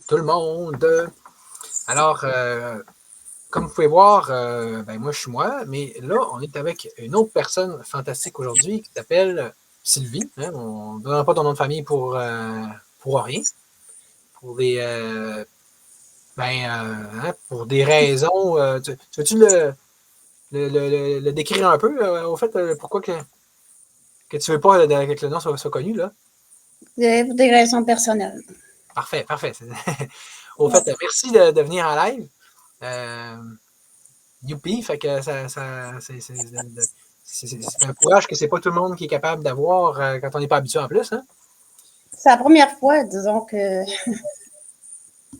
tout le monde. Alors, comme vous pouvez voir, moi, je suis moi, mais là, on est avec une autre personne fantastique aujourd'hui qui s'appelle Sylvie. Hein? On ne donnera pas ton nom de famille pour rien. Pour des, pour des raisons. Tu veux-tu le décrire un peu, au fait, pourquoi que tu ne veux pas que le nom soit connu, là? Pour des raisons personnelles. Parfait, parfait. Au fait, merci de venir en live. Youpi, fait que c'est un courage que c'est pas tout le monde qui est capable d'avoir quand on n'est pas habitué en plus. Hein? C'est la première fois, disons que.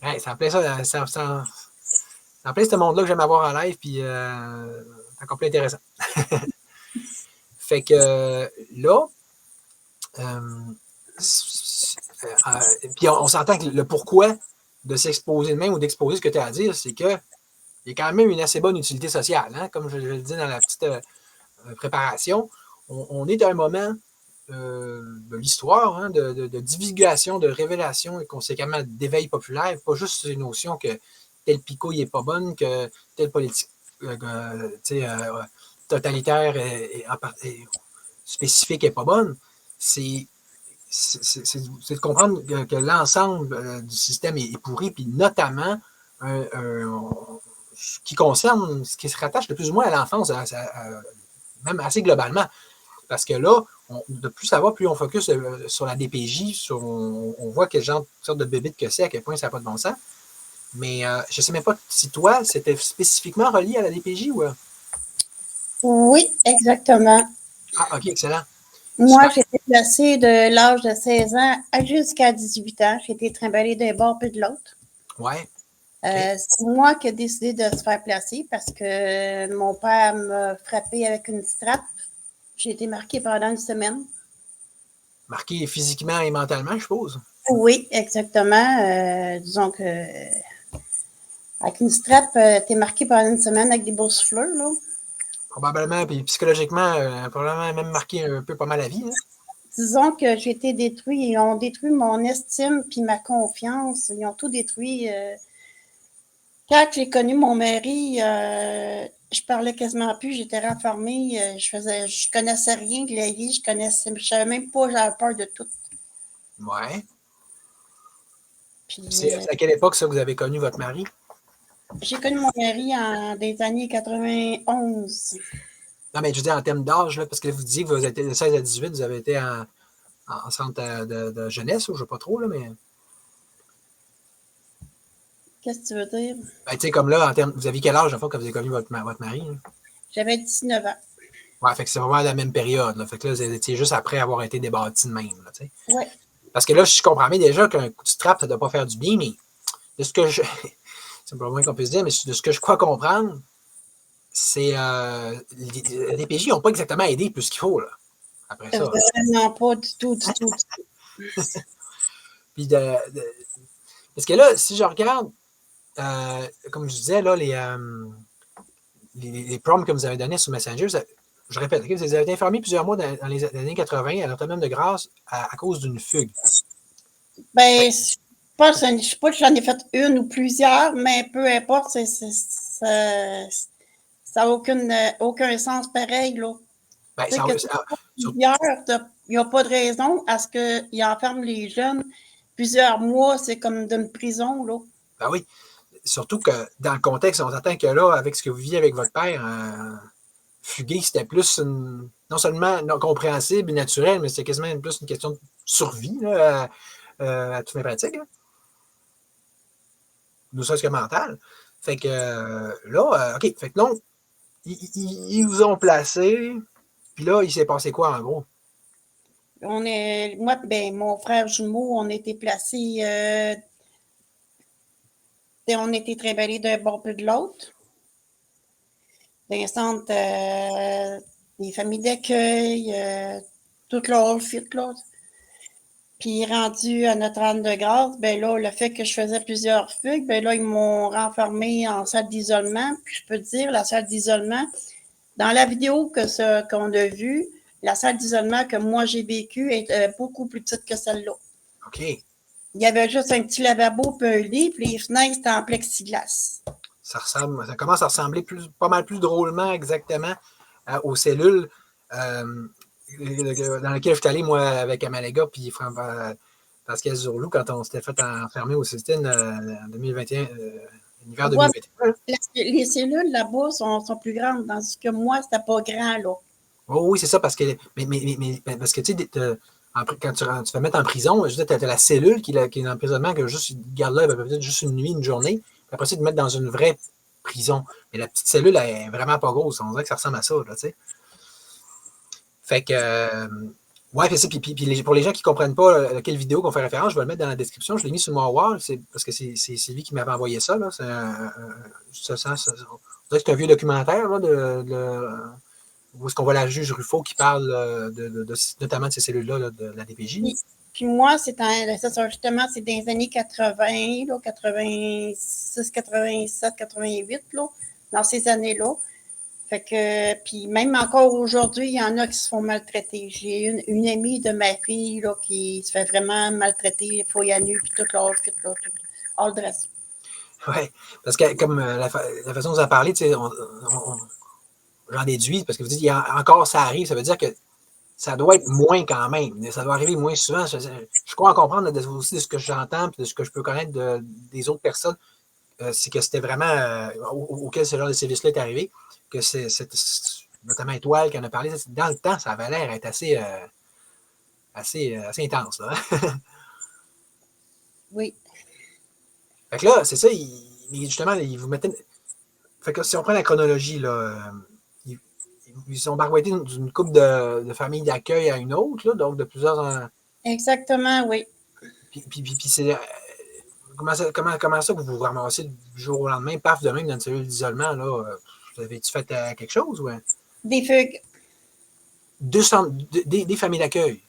Ouais, c'est en plein ça, c'est en plein ce monde-là que j'aime avoir en live, puis c'est encore plus intéressant. Fait que là, puis on s'entend que le pourquoi de s'exposer de même ou d'exposer ce que tu as à dire, c'est que il y a quand même une assez bonne utilité sociale. Hein? Comme je le dis dans la petite préparation, on est à un moment de l'histoire, hein, de divulgation, de révélation et conséquemment d'éveil populaire, pas juste ces notions que telle picouille n'est pas bonne, que telle politique totalitaire et spécifique n'est pas bonne. C'est de comprendre que l'ensemble du système est pourri, puis notamment ce qui concerne, ce qui se rattache le plus ou moins à l'enfance, même assez globalement. Parce que là, de plus ça va, plus on focus sur la DPJ, on voit quel genre sorte de bébite que c'est, à quel point ça n'a pas de bon sens. Mais je ne sais même pas si toi, c'était spécifiquement relié à la DPJ ou. Oui, exactement. Ah, OK, excellent. Moi, j'ai été placée de l'âge de 16 ans jusqu'à 18 ans. J'ai été trimballée d'un bord puis de l'autre. Ouais. C'est moi qui ai décidé de se faire placer parce que mon père m'a frappé avec une strap. J'ai été marquée pendant une semaine. Marqué physiquement et mentalement, je suppose. Oui, exactement. Disons que avec une strap, t'es marqué pendant une semaine avec des boursoufleurs, là. Probablement, puis psychologiquement, probablement même marqué un peu pas mal la vie. Hein? Disons que j'ai été détruit. Ils ont détruit mon estime puis ma confiance. Ils ont tout détruit. Quand j'ai connu mon mari, je parlais quasiment plus, j'étais renfermée, je connaissais rien de la vie, je savais même pas, j'avais peur de tout. Ouais. Puis C'est à quelle époque ça que vous avez connu votre mari? j'ai connu mon mari en des années 91. Non, mais je veux dire en termes d'âge, là, parce que vous disiez que vous étiez de 16 à 18, vous avez été en centre de jeunesse, ou je ne sais pas trop, là, mais. Qu'est-ce que tu veux dire? Ben, tu sais, comme là, en termes, vous aviez quel âge, la fois, quand vous avez connu votre mari? Là? J'avais 19 ans. Ouais, fait que c'est vraiment la même période. Là. Fait que là, vous étiez juste après avoir été débattu de même. Là, ouais. Parce que là, je comprends bien déjà qu'un coup de strap, ça ne doit pas faire du bien, mais de ce que je. C'est pas moins qu'on puisse dire, mais de ce que je crois comprendre, c'est. Les DPJ n'ont pas exactement aidé plus qu'il faut, là. Après ça. Vraiment pas du tout, du tout, du tout. Puis parce que là, si je regarde, comme je disais, là, les prompts que vous avez donnés sur Messenger, je répète, okay, vous avez été informé plusieurs mois dans les années 80 à Notre-Dame de Grâce à cause d'une fugue. Ben, je ne sais pas que j'en ai fait une ou plusieurs, mais peu importe, ça n'a aucun sens pareil, là. Ben, Tu sais, que il n'y a pas de raison à ce qu'ils enferment les jeunes plusieurs mois, c'est comme d'une prison, là. Ben oui. Surtout que dans le contexte, on s'attend que là, avec ce que vous vivez avec votre père, fuguer, c'était plus non seulement non compréhensible et naturel, mais c'était quasiment plus une question de survie là, à toutes mes pratiques. Hein. Ne serait-ce que mental. Fait que là, OK. Fait que non, ils vous ont placé, puis là, il s'est passé quoi en gros? Moi, ben, mon frère jumeau, on était placés, on était trimballés d'un bord puis de l'autre. Dans un centre, des familles d'accueil, tout le whole fit, là. Puis rendu à Notre-Dame-de-Grâce, ben là, le fait que je faisais plusieurs fugues, ben là, ils m'ont renfermée en salle d'isolement. Puis je peux te dire, la salle d'isolement, dans la vidéo qu'on a vue, la salle d'isolement que moi j'ai vécue est beaucoup plus petite que celle-là. OK. Il y avait juste un petit lavabo puis un lit, puis les fenêtres étaient en plexiglas. Ça commence à ressembler pas mal plus drôlement exactement aux cellules dans lesquelles je suis allé, moi, avec Amalega puis Pascal Zourlou, quand on s'était fait enfermer au Sistine en 2021, l'hiver Ouais, 2021. les cellules là-bas sont plus grandes, tandis que moi, c'était pas grand, là. Oh, oui, c'est ça, parce que, parce que tu sais, quand tu vas mettre en prison, je veux dire, tu as la cellule qui est en emprisonnement, que juste, garde là peut-être juste une nuit, une journée, puis après ça, te mettre dans une vraie prison. Mais la petite cellule, elle est vraiment pas grosse. On dirait que ça ressemble à ça, là, tu sais. Fait que, ouais, c'est ça. Puis pour les gens qui ne comprennent pas à quelle vidéo qu'on fait référence, je vais le mettre dans la description. Je l'ai mis sur mon wall, parce que c'est Sylvie qui m'avait envoyé ça, là. On dirait que c'est un vieux documentaire, là, où est-ce qu'on voit la juge Ruffo qui parle notamment de ces cellules-là là, de la DPJ. Puis moi, c'est justement, c'est dans les années 80, là, 86, 87, 88, là, dans ces années-là. Fait que, puis même encore aujourd'hui, il y en a qui se font maltraiter. J'ai une amie de ma fille là, qui se fait vraiment maltraiter, fouille à nu, puis tout l'outfit, là, tout, all dress. Oui, parce que comme la façon dont vous en parlez, j'en déduis, parce que vous dites, encore ça arrive, ça veut dire que ça doit être moins quand même. Ça doit arriver moins souvent. Je crois en comprendre aussi de ce que j'entends et de ce que je peux connaître des autres personnes. C'est que c'était vraiment auquel ce genre de service-là est arrivé, que c'est notamment Étoile qui en a parlé. Dans le temps, ça avait l'air d'être assez intense. Là. Oui. Fait que là, c'est ça, justement, ils vous mettaient. Fait que si on prend la chronologie, là, ils sont barboîtés d'une couple de familles d'accueil à une autre, là, donc de plusieurs. Exactement, oui. Puis c'est. Comment ça que vous vous ramassez du jour au lendemain, paf, de même dans une cellule d'isolement, là? Vous avez-tu fait quelque chose? Ouais? Des fugues. Des familles d'accueil.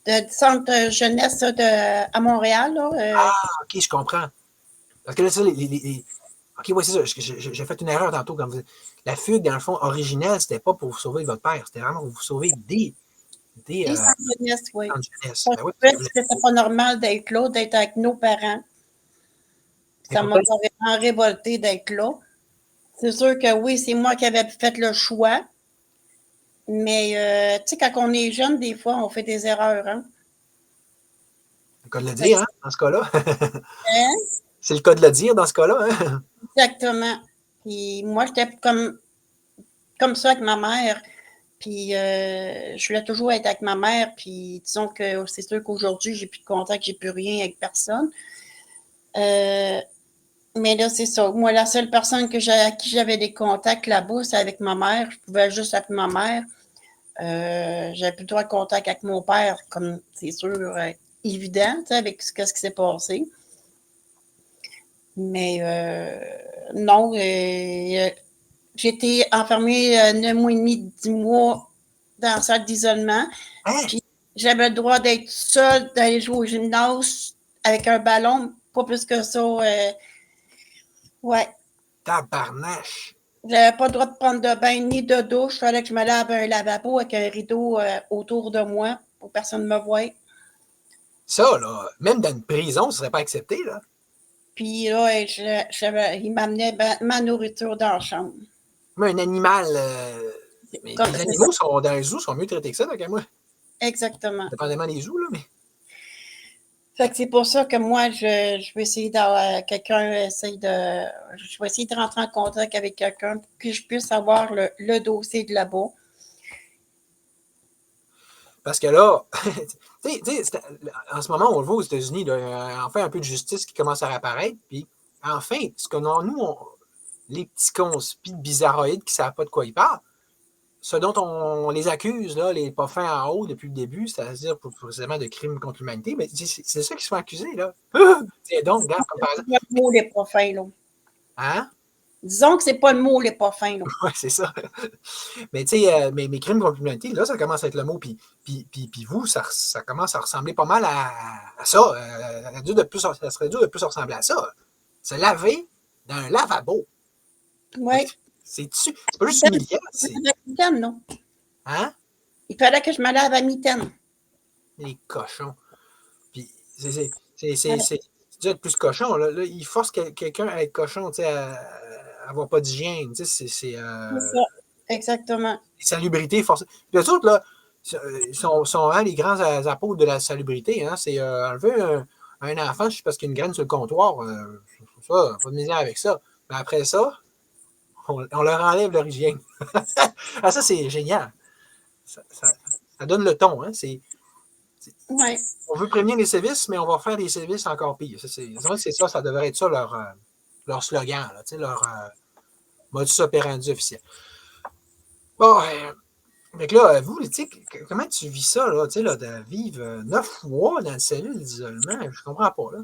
Du centre jeunesse à Montréal. Là, OK, je comprends. Parce que là, ça, OK, oui, c'est ça. J'ai fait une erreur tantôt. Quand la fugue, dans le fond, originelle, c'était pas pour vous sauver votre père. C'était vraiment pour vous sauver des centres jeunesse, oui. jeunesse. Ben oui, C'était pas normal d'être là, d'être avec nos parents. Ça m'a vraiment révolté d'être là. C'est sûr que oui, c'est moi qui avais fait le choix. Mais, tu sais, quand on est jeune, des fois, on fait des erreurs. Hein? C'est le cas de le dire, hein, dans ce cas-là. Hein? C'est le cas de le dire dans ce cas-là. Hein? Exactement. Puis moi, j'étais comme ça avec ma mère. Puis je voulais toujours être avec ma mère. Puis disons que c'est sûr qu'aujourd'hui, j'ai plus de contact, j'ai plus rien avec personne. Mais là, c'est ça. Moi, la seule personne à qui j'avais des contacts là-bas, c'est avec ma mère. Je pouvais juste appeler ma mère. J'avais plus le droit de contact avec mon père, comme c'est sûr, évident, avec ce qui s'est passé. Mais non, j'ai été enfermée 9 mois et demi, 10 mois dans la salle d'isolement. Hein? Puis j'avais le droit d'être seule, d'aller jouer au gymnase avec un ballon, pas plus que ça. Ouais. Tabarnache! J'avais pas le droit de prendre de bain ni de douche. Il fallait que je me lave un lavabo avec un rideau autour de moi pour que personne ne me voie. Ça, là, même dans une prison, ce serait pas accepté, là. Puis là, il m'amenait ma nourriture dans la chambre. Mais un animal. Mais les animaux sont dans les zoos sont mieux traités que ça, donc à moi. Exactement. Dépendamment des zoos, là, mais. Fait que c'est pour ça que moi, je vais essayer d'avoir je vais essayer de rentrer en contact avec quelqu'un pour que je puisse avoir le dossier de là-bas. Parce que là, en ce moment, on le voit aux États-Unis, là, enfin un peu de justice qui commence à réapparaître. Puis, enfin, ce que les petits conspis bizarroïdes qui ne savent pas de quoi ils parlent, ce dont on les accuse, là, les pas fins en haut depuis le début, c'est-à-dire précisément de crimes contre l'humanité, mais c'est ça qu'ils sont accusés, là. Donc, regarde, comme par exemple. C'est pas le mot, les pas fins, là. Hein? Disons que c'est pas le mot, les pas fins, là. Oui, c'est ça. Mais tu sais, mes crimes contre l'humanité, là, ça commence à être le mot. Puis vous, ça commence à ressembler pas mal à ça. Ça serait dur de plus ressembler à ça. Se laver dans un lavabo. Oui. C'est pas juste humiliant. C'est... Mitaine, non? Hein? Il fallait que je me lave à mitaine. Les cochons. Puis C'est déjà être plus cochon. Là, il force quelqu'un à être cochon, à avoir pas d'hygiène. C'est ça. Exactement. salubrité forcée. Puis les autres, là, sont hein, les grands apôtres de la salubrité. Hein, c'est enlever un enfant juste parce qu'il y a une graine sur le comptoir. Ça, pas de misère avec ça. Mais après ça, on leur enlève leur hygiène. Ah, ça, c'est génial. Ça donne le ton. Hein, Ouais. on veut prévenir les sévices, mais on va faire des sévices encore pires. C'est vrai que c'est ça, ça devrait être ça leur slogan, là, leur modus operandi officiel. Bon, donc là, vous, comment tu vis ça, là, de vivre 9 mois dans une cellule d'isolement? Je comprends pas, là.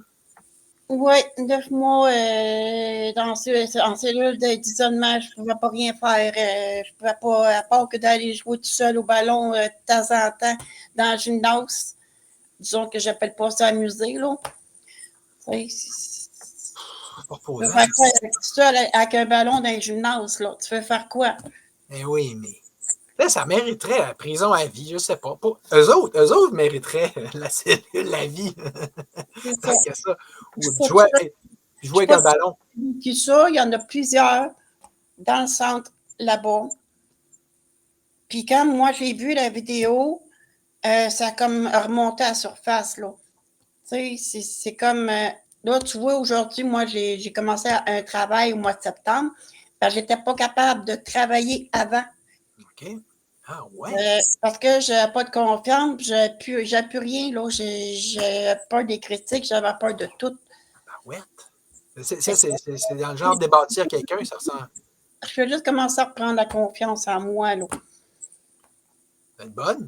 Oui, 9 mois en cellule d'isolement, je ne pouvais pas rien faire. Je ne pouvais pas, à part que d'aller jouer tout seul au ballon de temps en temps dans le gymnase. Disons que j'appelle pas ça amuser, là. Tu sais, C'est pas tu veux reposant. faire quoi tout seul avec un ballon dans le gymnase, là? Tu veux faire quoi? Eh oui, mais là, ça mériterait la prison à vie, je sais pas. Eux autres mériteraient la cellule, la vie. C'est ça. Tant que ça. Ou Je jouer avec un ballon. Puis ça, il y en a plusieurs dans le centre là-bas. Puis quand moi j'ai vu la vidéo, ça a comme remonté à la surface, là. Tu sais, c'est comme. Là, tu vois, aujourd'hui, moi, j'ai commencé un travail au mois de septembre, parce que j'étais pas capable de travailler avant. OK. Ah, ouais. Parce que je n'avais pas de confiance, j'avais plus rien, là. J'ai peur des critiques, j'avais peur de tout. Ah, ouais. C'est dans le genre de bâtir quelqu'un, ça ressemble. Je veux juste commencer à reprendre la confiance en moi, là. C'est bonne.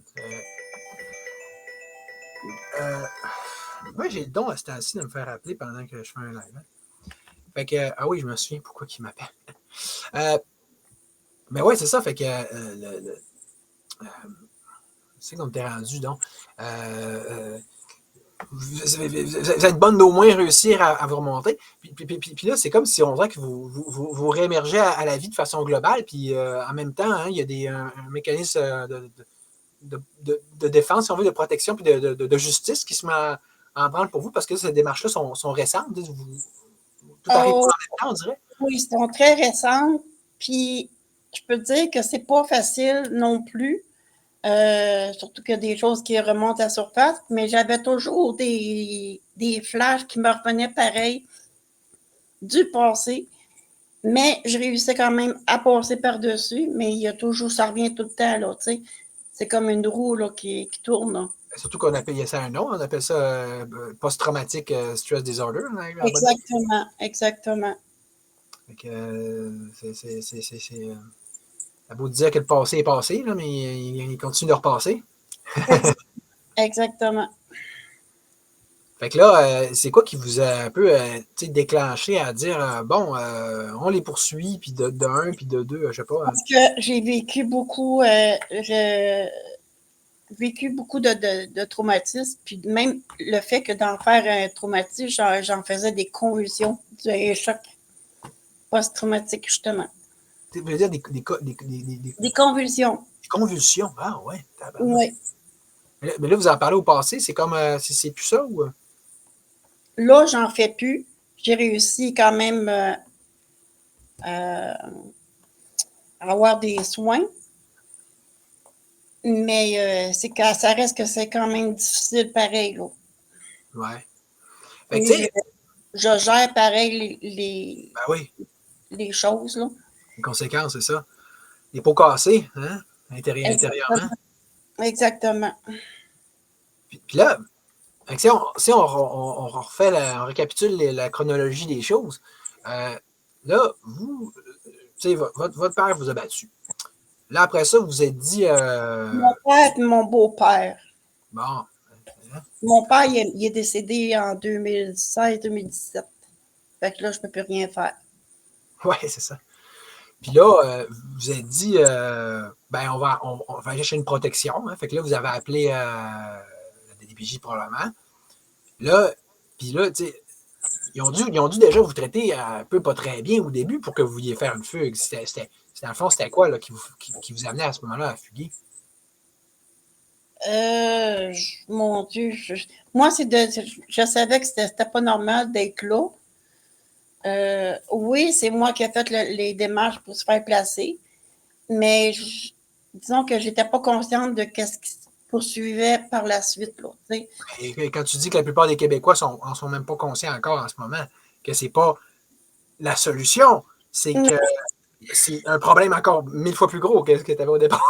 Moi, j'ai le don à ce temps-ci de me faire appeler pendant que je fais un live. Hein. Fait que, ah oui, je me souviens pourquoi il m'appelle. Mais ouais, c'est ça. Fait que, c'est qu'on t'est rendu, donc. Vous êtes bonne d'au moins réussir à vous remonter. Puis là, c'est comme si on dirait que vous réémergez à la vie de façon globale. Puis en même temps, hein, il y a un mécanisme de défense, si on veut, de protection, puis de justice qui se met en branle pour vous parce que ces démarches-là sont récentes. Tout arrive en Oh, même temps, on dirait. oui, c'est très récent. Puis, je peux te dire que c'est pas facile non plus. Surtout qu'il y a des choses qui remontent à la surface, mais j'avais toujours des flashs qui me revenaient pareil du passé, mais je réussissais quand même à passer par-dessus, mais il y a toujours, ça revient tout le temps, là, tu sais. C'est comme une roue là, qui tourne. Là. Surtout qu'on appelle ça un nom, on appelle ça post-traumatic stress disorder. Exactement, exactement. Fait que, à beau de dire que le passé est passé, là, mais il continue de repasser. Exactement. Fait que là, c'est quoi qui vous a un peu déclenché à dire bon, on les poursuit, puis de un, puis de deux, je sais pas. Parce que j'ai vécu beaucoup, de traumatismes, puis même le fait que d'en faire un traumatisme, j'en faisais des convulsions, du choc post-traumatique, justement. Tu veux dire des convulsions. Des convulsions. Ah ouais. Oui. Mais là, vous en parlez au passé, c'est comme c'est plus ça ou. Là, j'en fais plus. J'ai réussi quand même à avoir des soins. Mais c'est que ça reste que c'est quand même difficile pareil. Là. Ouais. Fait que, je gère pareil ben oui. les choses. Là. Les conséquences, c'est ça. Les pots cassés, hein? Intérieurement. Exactement. Puis là, si on refait on récapitule la chronologie des choses, là, vous, tu sais, votre père vous a battu. Là, après ça, vous vous êtes dit. Mon père et mon beau-père. Bon. Hein? Mon père, il est décédé en 2016-2017. Fait que là, je ne peux plus rien faire. Oui, c'est ça. Puis là, vous vous êtes dit, ben, on va aller chercher une protection. Hein? Fait que là, vous avez appelé la DPJ probablement. Là, puis là, tu sais, ils ont dû déjà vous traiter un peu pas très bien au début pour que vous vouliez faire une fugue. Dans le fond, c'était quoi là, qui vous amenait à ce moment-là à fuguer? Mon Dieu, moi, je savais que c'était pas normal d'être là. Oui, c'est moi qui ai fait les démarches pour se faire placer, mais disons que j'étais pas consciente de ce qui se poursuivait par la suite. Là, Et quand tu dis que la plupart des Québécois en sont même pas conscients encore en ce moment, que c'est pas la solution, c'est que c'est un problème encore 1000 fois plus gros que ce que tu avais au départ.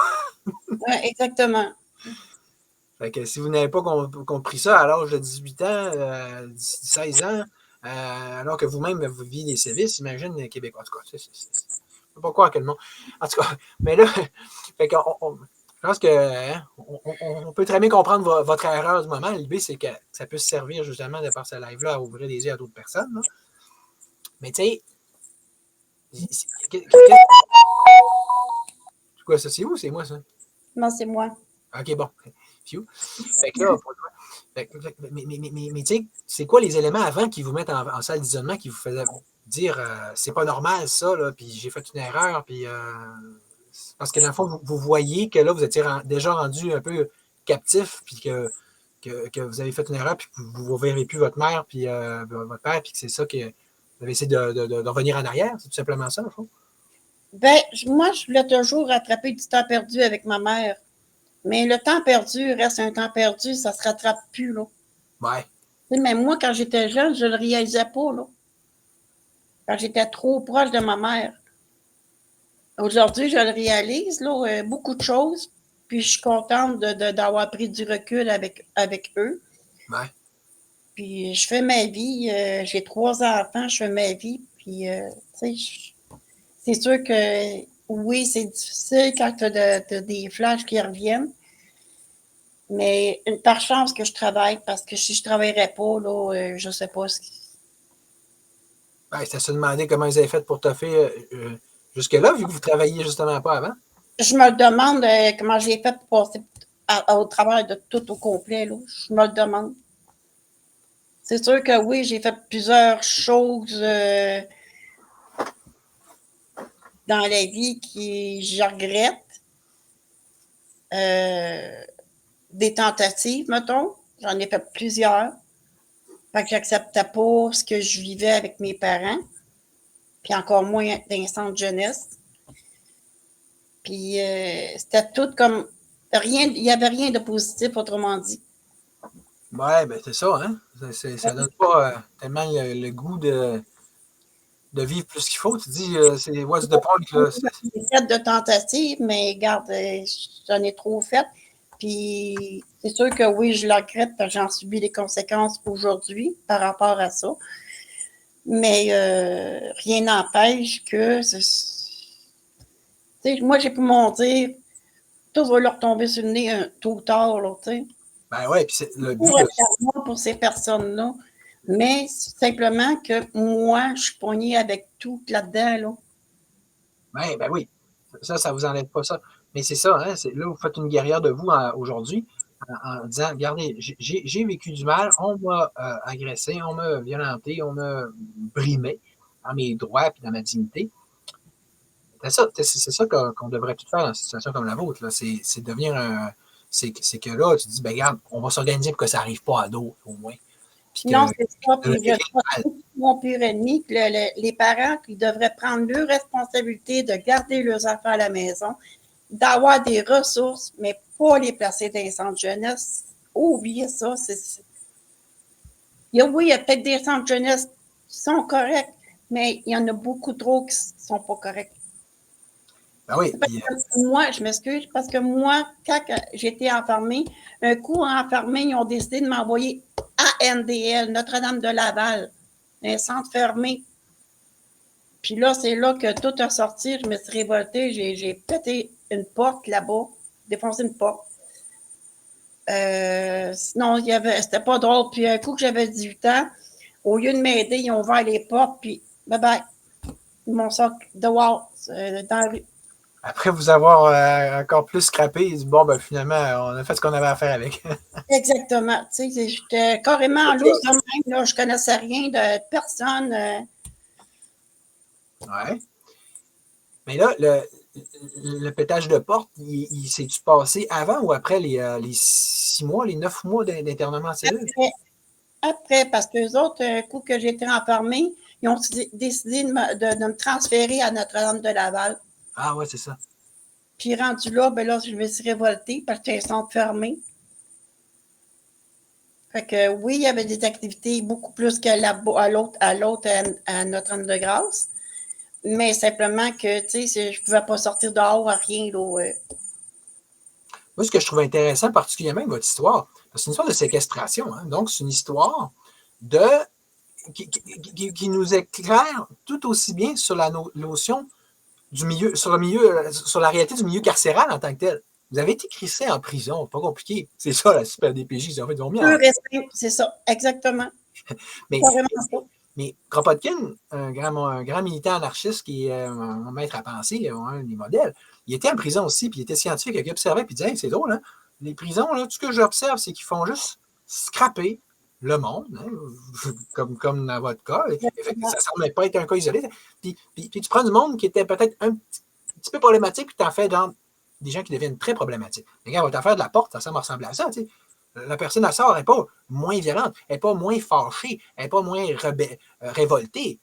Ouais, exactement. Fait que si vous n'avez pas compris ça à l'âge de 18 ans, 16 ans, alors que vous-même vous vivez des sévices, imagine les Québécois. En tout cas, je ne peux pas croire que le monde. En tout cas, mais là, fait je pense que on peut très bien comprendre votre erreur du moment. L'idée, c'est que ça peut se servir justement de par ce live-là à ouvrir les yeux à d'autres personnes. Là. Mais tu sais, c'est quoi ça? C'est vous? C'est moi ça? Non, c'est moi. OK, bon. Fait que là, mais tu sais, c'est quoi les éléments avant qui vous mettent en salle d'isolement qui vous faisaient dire c'est pas normal ça, là, puis j'ai fait une erreur, puis parce que dans le fond, vous voyez que là, vous étiez déjà rendu un peu captif, puis que vous avez fait une erreur, puis que vous ne verrez plus votre mère, puis votre père, puis que c'est ça que vous avez essayé de revenir en arrière, c'est tout simplement ça, au fond. Ben, moi, je voulais toujours rattraper du temps perdu avec ma mère. Mais le temps perdu reste un temps perdu, ça se rattrape plus, là. Ouais. Mais moi, quand j'étais jeune, je ne le réalisais pas, là. Quand j'étais trop proche de ma mère. Aujourd'hui, je le réalise, là, beaucoup de choses. Puis je suis contente d'avoir pris du recul avec eux. Ouais. Puis je fais ma vie. J'ai 3 enfants, je fais ma vie. Puis, tu sais, c'est sûr que oui, c'est difficile quand tu as des flashs qui reviennent. Mais par chance que je travaille, parce que si je ne travaillerais pas, là, je ne sais pas ce qui. Ouais, c'est à se demander comment ils avaient fait pour toffer jusque-là, vu que vous ne travailliez justement pas avant. Je me demande comment j'ai fait pour passer au travail de tout au complet. Là. Je me le demande. C'est sûr que oui, j'ai fait plusieurs choses dans la vie qui je regrette. Des tentatives, mettons. J'en ai fait plusieurs. Fait que j'acceptais pas ce que je vivais avec mes parents. Puis encore moins d'instant de jeunesse. Puis c'était tout comme rien, il n'y avait rien de positif, autrement dit. Ouais, ben c'est ça, hein. Ça donne pas tellement le goût de vivre plus qu'il faut. Tu dis, c'est what's the point, là? J'ai fait de tentatives, mais regarde, j'en ai trop fait. Puis c'est sûr que oui, je le regrette parce que j'en subis les conséquences aujourd'hui par rapport à ça. Mais rien n'empêche que moi, j'ai pu m'en dire, tout va leur tomber sur le nez tôt ou tard, là, tu sais. Ben ouais, puis le but Pour de pour ces personnes-là. Mais simplement que moi, je suis poignée avec tout là-dedans, là. ben oui, ça vous enlève pas ça. Mais c'est ça, hein, là, vous faites une guerrière de vous aujourd'hui en disant, regardez, j'ai vécu du mal, on m'a agressé, on m'a violenté, on m'a brimé dans mes droits et dans ma dignité. C'est ça qu'on devrait tout faire dans une situation comme la vôtre. C'est devenir un. C'est que là, tu te dis, ben regarde, on va s'organiser pour que ça n'arrive pas à d'autres, au moins. Puis que, Non, c'est ça. de le Puis je régler crois mal. que mon pire ennemi, que les parents qui devraient prendre leur responsabilité de garder leurs enfants à la maison, d'avoir des ressources, mais pas les placer dans les centres de jeunesse. Oubliez ça. Oui, il y a peut-être des centres de jeunesse qui sont corrects, mais il y en a beaucoup trop qui ne sont pas corrects. Ben oui, puis, Moi, je m'excuse, parce que moi, quand j'étais enfermée, un coup enfermé, ils ont décidé de m'envoyer à NDL, Notre-Dame de Laval, un centre fermé. Puis là, c'est là que tout a sorti. Je me suis révoltée. J'ai pété une porte là-bas, défoncé une porte. Sinon, c'était pas drôle. Puis un coup que j'avais 18 ans, au lieu de m'aider, ils ont ouvert les portes, puis bye-bye. Ils m'ont sorti dehors, dans la rue. après vous avoir encore plus scrappé, il dit, bon, ben finalement, on a fait ce qu'on avait à faire avec. Exactement. Tu sais, j'étais carrément en loose de même. Là, je connaissais rien de personne. Ouais. Mais là, le pétage de porte, il s'est-tu passé avant ou après les 6 mois, les 9 mois d'internement en cellule? Après, parce que les autres, un coup que j'ai été enfermée, ils ont décidé de me transférer à Notre-Dame-de-Laval. Ah ouais, c'est ça. Puis rendu là, ben là, je me suis révoltée parce qu'ils sont fermés. Fait que oui, il y avait des activités beaucoup plus que à l'autre, à Notre-Dame-de-Grâce. Mais simplement que, tu sais, je ne pouvais pas sortir dehors à rien. Là, Moi, ce que je trouve intéressant, particulièrement avec votre histoire, c'est une histoire de séquestration. Hein? Donc, c'est une histoire de qui nous éclaire tout aussi bien sur la notion du milieu, sur la réalité du milieu carcéral en tant que tel. Vous avez été crissé en prison, pas compliqué. C'est ça, la super DPJ. En fait, ils ont mis en... C'est ça, exactement. Mais, mais Kropotkin, un grand militant anarchiste qui est un maître à penser, un des modèles, il était en prison aussi, puis il était scientifique, il observait, puis il disait, hey, c'est drôle, hein? Les prisons, là, tout ce que j'observe, c'est qu'ils font juste scraper le monde, hein, comme dans votre cas. Ça ne semble pas être un cas isolé. Puis tu prends du monde qui était peut-être un petit peu problématique, puis tu en fais genre, des gens qui deviennent très problématiques. Mais quand votre affaire de la porte, ça semble ressembler à ça. Tu sais. La personne, elle sort, elle n'est pas moins violente, elle n'est pas moins fâchée, elle n'est pas moins révoltée.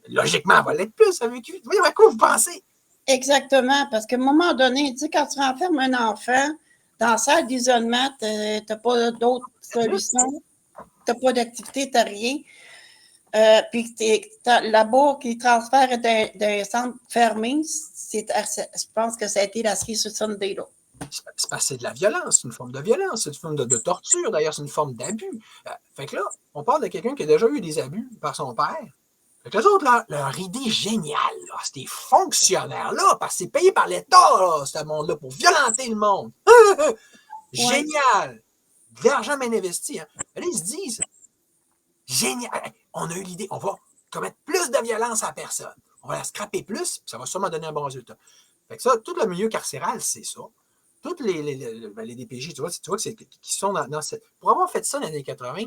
Logiquement, elle va l'être plus. Voyez à quoi vous pensez? Exactement, parce qu'à un moment donné, tu sais, quand tu renfermes un enfant dans la salle d'isolement, tu n'as pas d'autre solution, tu n'as pas d'activité, tu n'as rien. Puis là-bas, qui transfère d'un centre fermé, je pense que ça a été la série sur Sunday, là. C'est parce que c'est de la violence, c'est une forme de violence, c'est une forme de torture, d'ailleurs, c'est une forme d'abus. Fait que là, on parle de quelqu'un qui a déjà eu des abus par son père. Fait que les autres, là, leur idée géniale, là, c'est des fonctionnaires-là, parce que c'est payé par l'État, là, ce monde-là, pour violenter le monde. Génial! De l'argent bien investi. Hein. Là, ils se disent, génial, on a eu l'idée, on va commettre plus de violence à la personne. On va la scraper plus, puis ça va sûrement donner un bon résultat. Fait que ça, tout le milieu carcéral, c'est ça. Toutes les DPJ, tu vois que c'est qui sont dans cette. Pour avoir fait ça dans les années 80,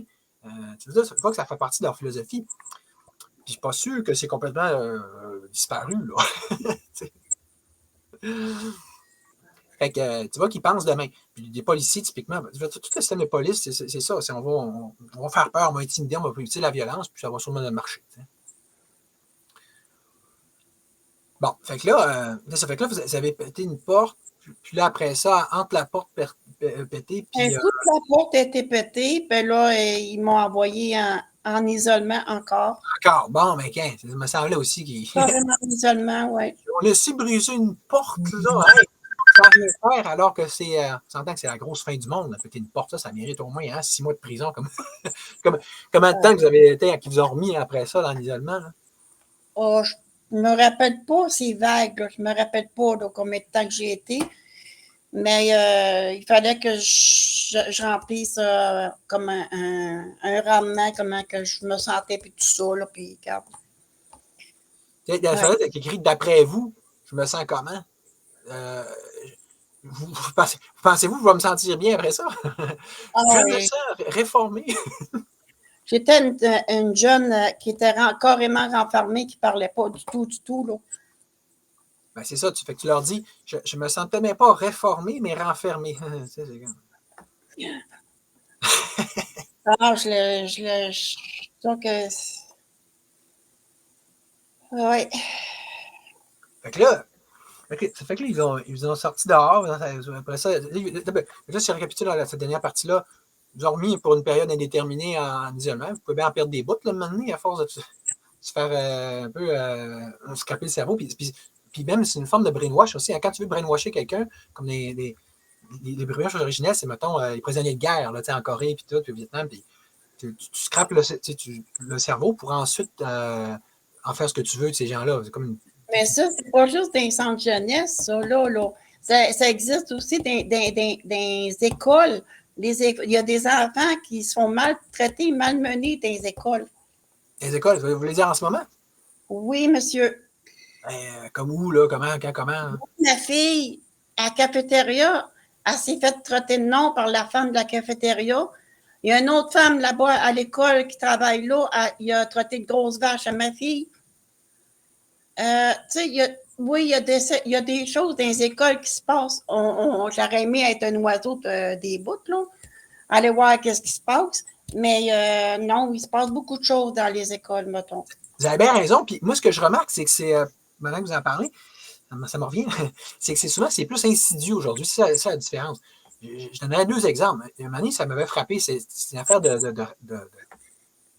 tu vois que ça fait partie de leur philosophie. Puis je suis pas sûr que c'est complètement disparu, là. Fait que tu vois qu'ils pensent demain. Puis des policiers, typiquement, tout le système de police, c'est ça. On va faire peur, on va intimider, on va utiliser la violence, puis ça va sûrement marcher. T'sais. Bon, fait que là, vous avez pété une porte, puis là, après ça, entre la porte pétée, puis... Toute la porte a été pétée, puis là, ils m'ont envoyé en isolement encore. Encore, bon, mais ça me semblait aussi qu'ils... Carrément en isolement, oui. On a laissé briser une porte, là, hein, sans rien faire, alors que on s'entend que c'est la grosse fin du monde, péter une porte, ça mérite au moins 6 mois de prison. Combien de temps que vous avez été, qu'ils vous ont remis après ça dans l'isolement? Oh, je ne me rappelle pas, c'est vague, là. Je ne me rappelle pas là, combien de temps que j'ai été. Mais il fallait que je remplisse comme un rendement, comment que je me sentais, puis tout ça, là, puis regarde. Il y a ça qui écrit d'après vous, je me sens comment? Pensez-vous que je vais me sentir bien après ça? Je me sens réformé. J'étais une jeune qui était carrément renfermée, qui ne parlait pas du tout, là. Ben c'est ça, tu leur dis, je me sentais même pas réformé, mais renfermé. Alors, donc, oui. Fait que là, ça fait que là, ils ont sorti dehors. Après ça, là, si je récapitule cette dernière partie-là, ils ont remis pour une période indéterminée en isolement. Vous pouvez bien en perdre des bouts, là, maintenant, à force de se faire un peu scraper le cerveau. Puis même, c'est une forme de brainwash aussi. Hein. Quand tu veux brainwasher quelqu'un, comme les brainwash originels, c'est, mettons, les prisonniers de guerre, là, en Corée, puis tout, puis au Vietnam, puis tu scrapes le cerveau pour ensuite en faire ce que tu veux de ces gens-là. C'est comme une... Mais ça, c'est pas juste dans les centres jeunesse, ça, là. Ça existe aussi dans les écoles. Il y a des enfants qui sont maltraités, malmenés dans les écoles. Les écoles, vous voulez dire en ce moment? Oui, monsieur. Comme où, là? Comment? Ma fille, à la cafétéria, elle s'est fait traiter de nom par la femme de la cafétéria. Il y a une autre femme là-bas à l'école qui travaille là, il a traité de grosse vache à ma fille. Tu sais, Oui, il y a des choses dans les écoles qui se passent. J'aurais aimé être un oiseau des bouts, là. Aller voir qu'est-ce qui se passe. Mais non, il se passe beaucoup de choses dans les écoles, mettons. Vous avez bien raison. Puis moi, ce que je remarque, c'est que c'est, maintenant que vous en parlez, ça me revient, c'est que c'est souvent, c'est plus insidieux aujourd'hui. C'est ça la différence. Je donnerai 2 exemples. Une année, ça m'avait frappé. C'est une affaire de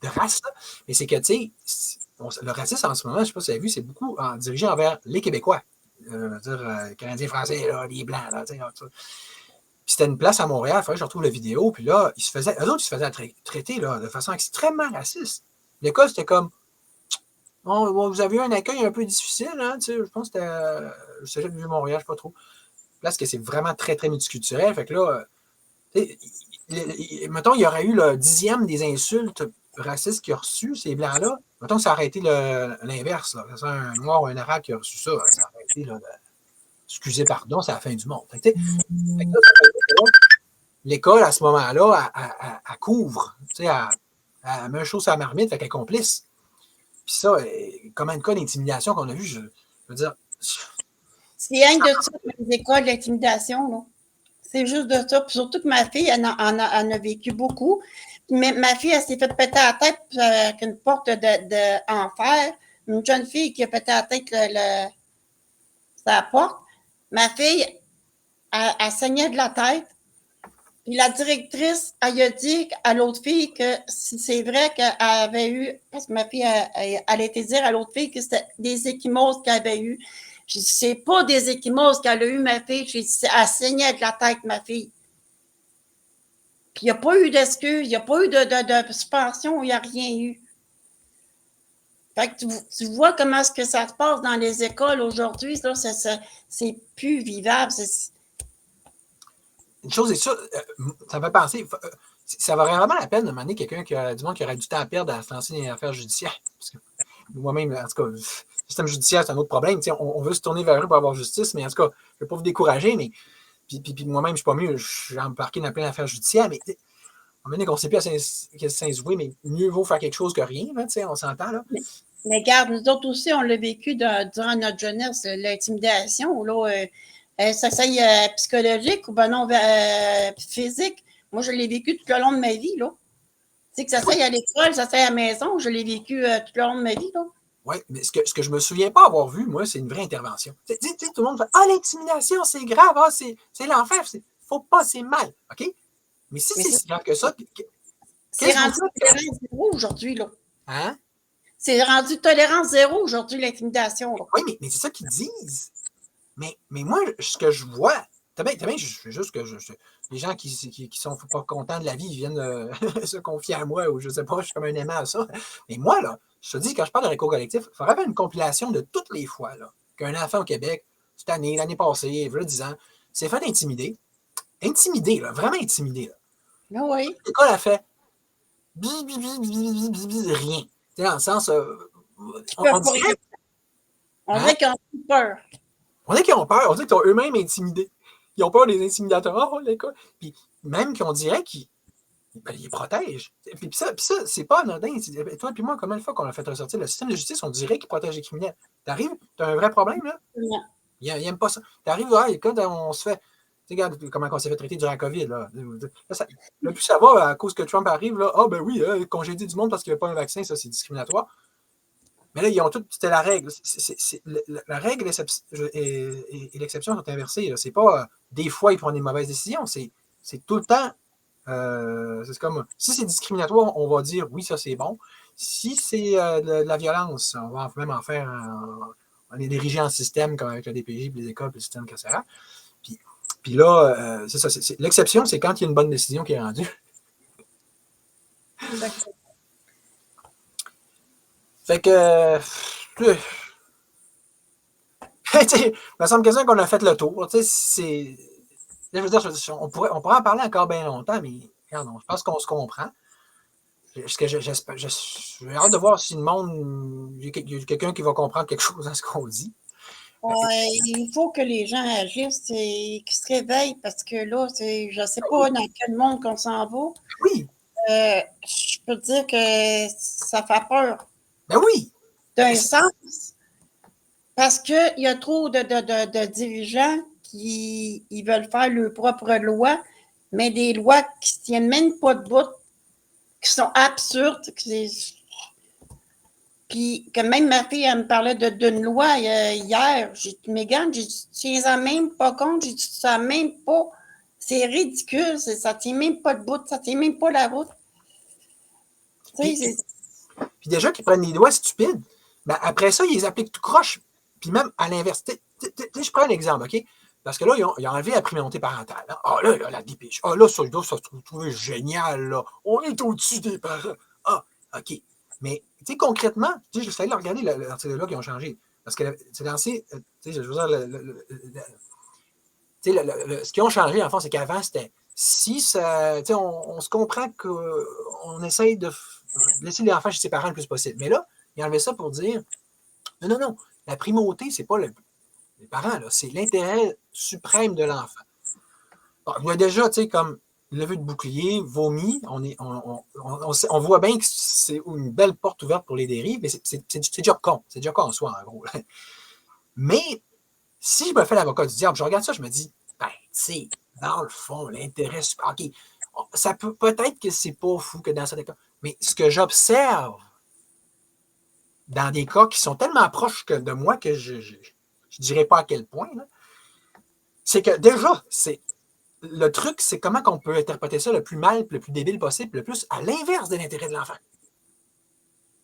race, là. Mais c'est que, tu sais, le racisme en ce moment, je ne sais pas si vous avez vu, c'est beaucoup dirigé envers les Québécois. Canadiens, Français, là, les Blancs, là, tu sais, puis c'était une place à Montréal, il fallait que je retrouve la vidéo, puis là, eux autres, ils se faisaient traiter là, de façon extrêmement raciste. L'école, c'était comme, oh, vous avez eu un accueil un peu difficile, hein, tu sais, je pense que c'était le Cégep de Montréal, je ne sais pas trop. Là, que c'est vraiment très, très multiculturel, fait que là, mettons, il y aurait eu le 10e des insultes racistes qu'il a reçues, ces Blancs-là. Mettons que ça aurait été l'inverse, là. C'est un Noir ou un Arabe qui a reçu ça, ça aurait été, là, excusez, pardon, c'est la fin du monde. Fait que, l'école, à ce moment-là, elle couvre, tu sais, elle met un chose à la marmite, fait qu'elle est complice. Puis ça, comment de cas d'intimidation qu'on a vu, je veux dire. C'est rien de ça, les écoles d'intimidation, là. C'est juste de ça. Puis surtout que ma fille, elle en a vécu beaucoup. Mais ma fille, elle s'est fait péter la tête avec une porte en fer. Une jeune fille qui a pété la tête sa porte. Ma fille, elle saignait de la tête. Puis la directrice, elle a dit à l'autre fille que si c'est vrai qu'elle avait eu, parce que ma fille, elle a été dire à l'autre fille que c'était des ecchymoses qu'elle avait eu. J'ai dit, c'est pas des ecchymoses qu'elle a eu, ma fille. J'ai dit, elle saignait de la tête, ma fille. Puis il n'y a pas eu d'excuse, il n'y a pas eu de suspension, il n'y a rien eu. Fait que tu vois comment est-ce que ça se passe dans les écoles aujourd'hui, c'est plus vivable. Une chose est sûre, ça me fait penser, ça vaut vraiment la peine de demander quelqu'un qui a du monde qui aurait du temps à perdre à se lancer dans les affaires judiciaires. Parce que moi-même, en tout cas, le système judiciaire, c'est un autre problème. On veut se tourner vers eux pour avoir justice, mais en tout cas, je ne veux pas vous décourager, mais puis moi-même, je ne suis pas mieux, je suis embarqué dans plein d'affaires judiciaires, mais à un moment donné qu'on ne sait plus à Saint-Zoué, mais mieux vaut faire quelque chose que rien, là, on s'entend, là. Mais regarde, nous autres aussi, on l'a vécu durant notre jeunesse, l'intimidation, là, ça soit psychologique ou ben non, physique. Moi, je l'ai vécu tout le long de ma vie, là. Tu sais, que ça soit à l'école, ça soit à la maison, je l'ai vécu tout le long de ma vie, là. Oui, mais ce que je ne me souviens pas avoir vu, moi, c'est une vraie intervention. Tu sais, tout le monde fait « Ah, l'intimidation, c'est grave, ah, c'est l'enfer, il ne faut pas, c'est mal. » OK? Mais si c'est si grave que ça, c'est rendu tolérance zéro aujourd'hui, là. Hein? C'est rendu tolérance zéro aujourd'hui, l'intimidation. Oui, mais c'est ça qu'ils disent. Mais moi, ce que je vois, t'as bien, juste que les gens qui sont pas contents de la vie viennent se confier à moi ou je sais pas, je suis comme un aimant à ça. Mais moi, là, je te dis, quand je parle de réco collectif, il faudrait faire une compilation de toutes les fois là, qu'un enfant au Québec, cette année, l'année passée, il y a 10 ans, s'est fait intimider. Intimider, là, vraiment intimider. Là. Ah oui. L'école a fait rien. C'est dans le sens, on dirait qu'ils ont peur. On dirait qu'ils ont peur. On dirait qu'ils sont eux-mêmes intimidés. Ils ont peur des intimidateurs. Oh, l'école. Puis même qu'on dirait qu'ils les protègent. Puis ça, c'est pas anodin. Toi et moi, combien de fois qu'on a fait ressortir le système de justice, on dirait qu'il protège les criminels. T'arrives, t'as un vrai problème, là? Non. Ils n'aiment pas ça. T'arrives, quand on se fait. Tu regarde comment on s'est fait traiter durant la COVID. Là. Là, plus ça va, à cause que Trump arrive, là, ah ben oui, congédier du monde parce qu'il n'y a pas un vaccin, ça, c'est discriminatoire. Mais là, ils ont tout. C'était la règle. La règle et l'exception sont inversées. C'est pas des fois ils prennent des mauvaises décisions. C'est tout le temps. C'est comme si c'est discriminatoire, on va dire oui, ça c'est bon. Si c'est de la violence, on va même en faire. On est dirigé en système comme avec le DPJ, les écoles, le système carcéral. Puis là, c'est ça. L'exception, c'est quand il y a une bonne décision qui est rendue. Fait que. Il me semble quasiment qu'on a fait le tour. Je veux dire, on pourrait en parler encore bien longtemps, mais regarde, je pense qu'on se comprend. J'ai hâte de voir si le monde. Il y a quelqu'un qui va comprendre quelque chose dans ce qu'on dit. Il faut que les gens agissent et qu'ils se réveillent parce que là, je ne sais pas dans quel monde qu'on s'en va. Oui. Je peux te dire que ça fait peur. Ben oui. D'un sens. Parce qu'il y a trop de dirigeants qui ils veulent faire leurs propres lois, mais des lois qui ne tiennent même pas de bout, qui sont absurdes. Puis, que même ma fille, elle me parlait d'une loi hier. J'ai dit, Mégane, j'ai dit, tu tiens même pas compte, j'ai dit, ça même pas. C'est ridicule, ça ne tient même pas de bout, ça ne tient même pas la route. Puis déjà qu'ils prennent des lois stupides, ben après ça, ils les appliquent tout croche. Puis même à l'inverse. Je prends un exemple, OK? Parce que là, ils ont enlevé la priorité parentale. Ah là, la dépêche. Ah là, ça, ils doivent se trouver génial, là. On est au-dessus des parents. Ah, OK. Mais, tu sais, concrètement, j'essaie de regarder l'article-là qui ont changé. Parce que c'est lancé, tu sais, je veux dire, ce qu'ils ont changé, en fond, c'est qu'avant, c'était si ça. Tu sais, on se comprend qu'on essaye de laisser les enfants chez ses parents le plus possible. Mais là, ils ont enlevé ça pour dire non. La primauté, c'est pas les parents, c'est l'intérêt suprême de l'enfant. Bon, il y a déjà, tu sais, comme levée de bouclier, vomi, on voit bien que c'est une belle porte ouverte pour les dérives, mais c'est déjà con. C'est déjà con en soi, en gros. Mais si je me fais l'avocat du diable, je regarde ça, je me dis, ben, tu sais, dans le fond, l'intérêt, OK, ça peut-être que c'est pas fou que dans certains cas, mais ce que j'observe dans des cas qui sont tellement proches de moi que je ne dirais pas à quel point, c'est que déjà, le truc, c'est comment on peut interpréter ça le plus mal, le plus débile possible, le plus à l'inverse de l'intérêt de l'enfant.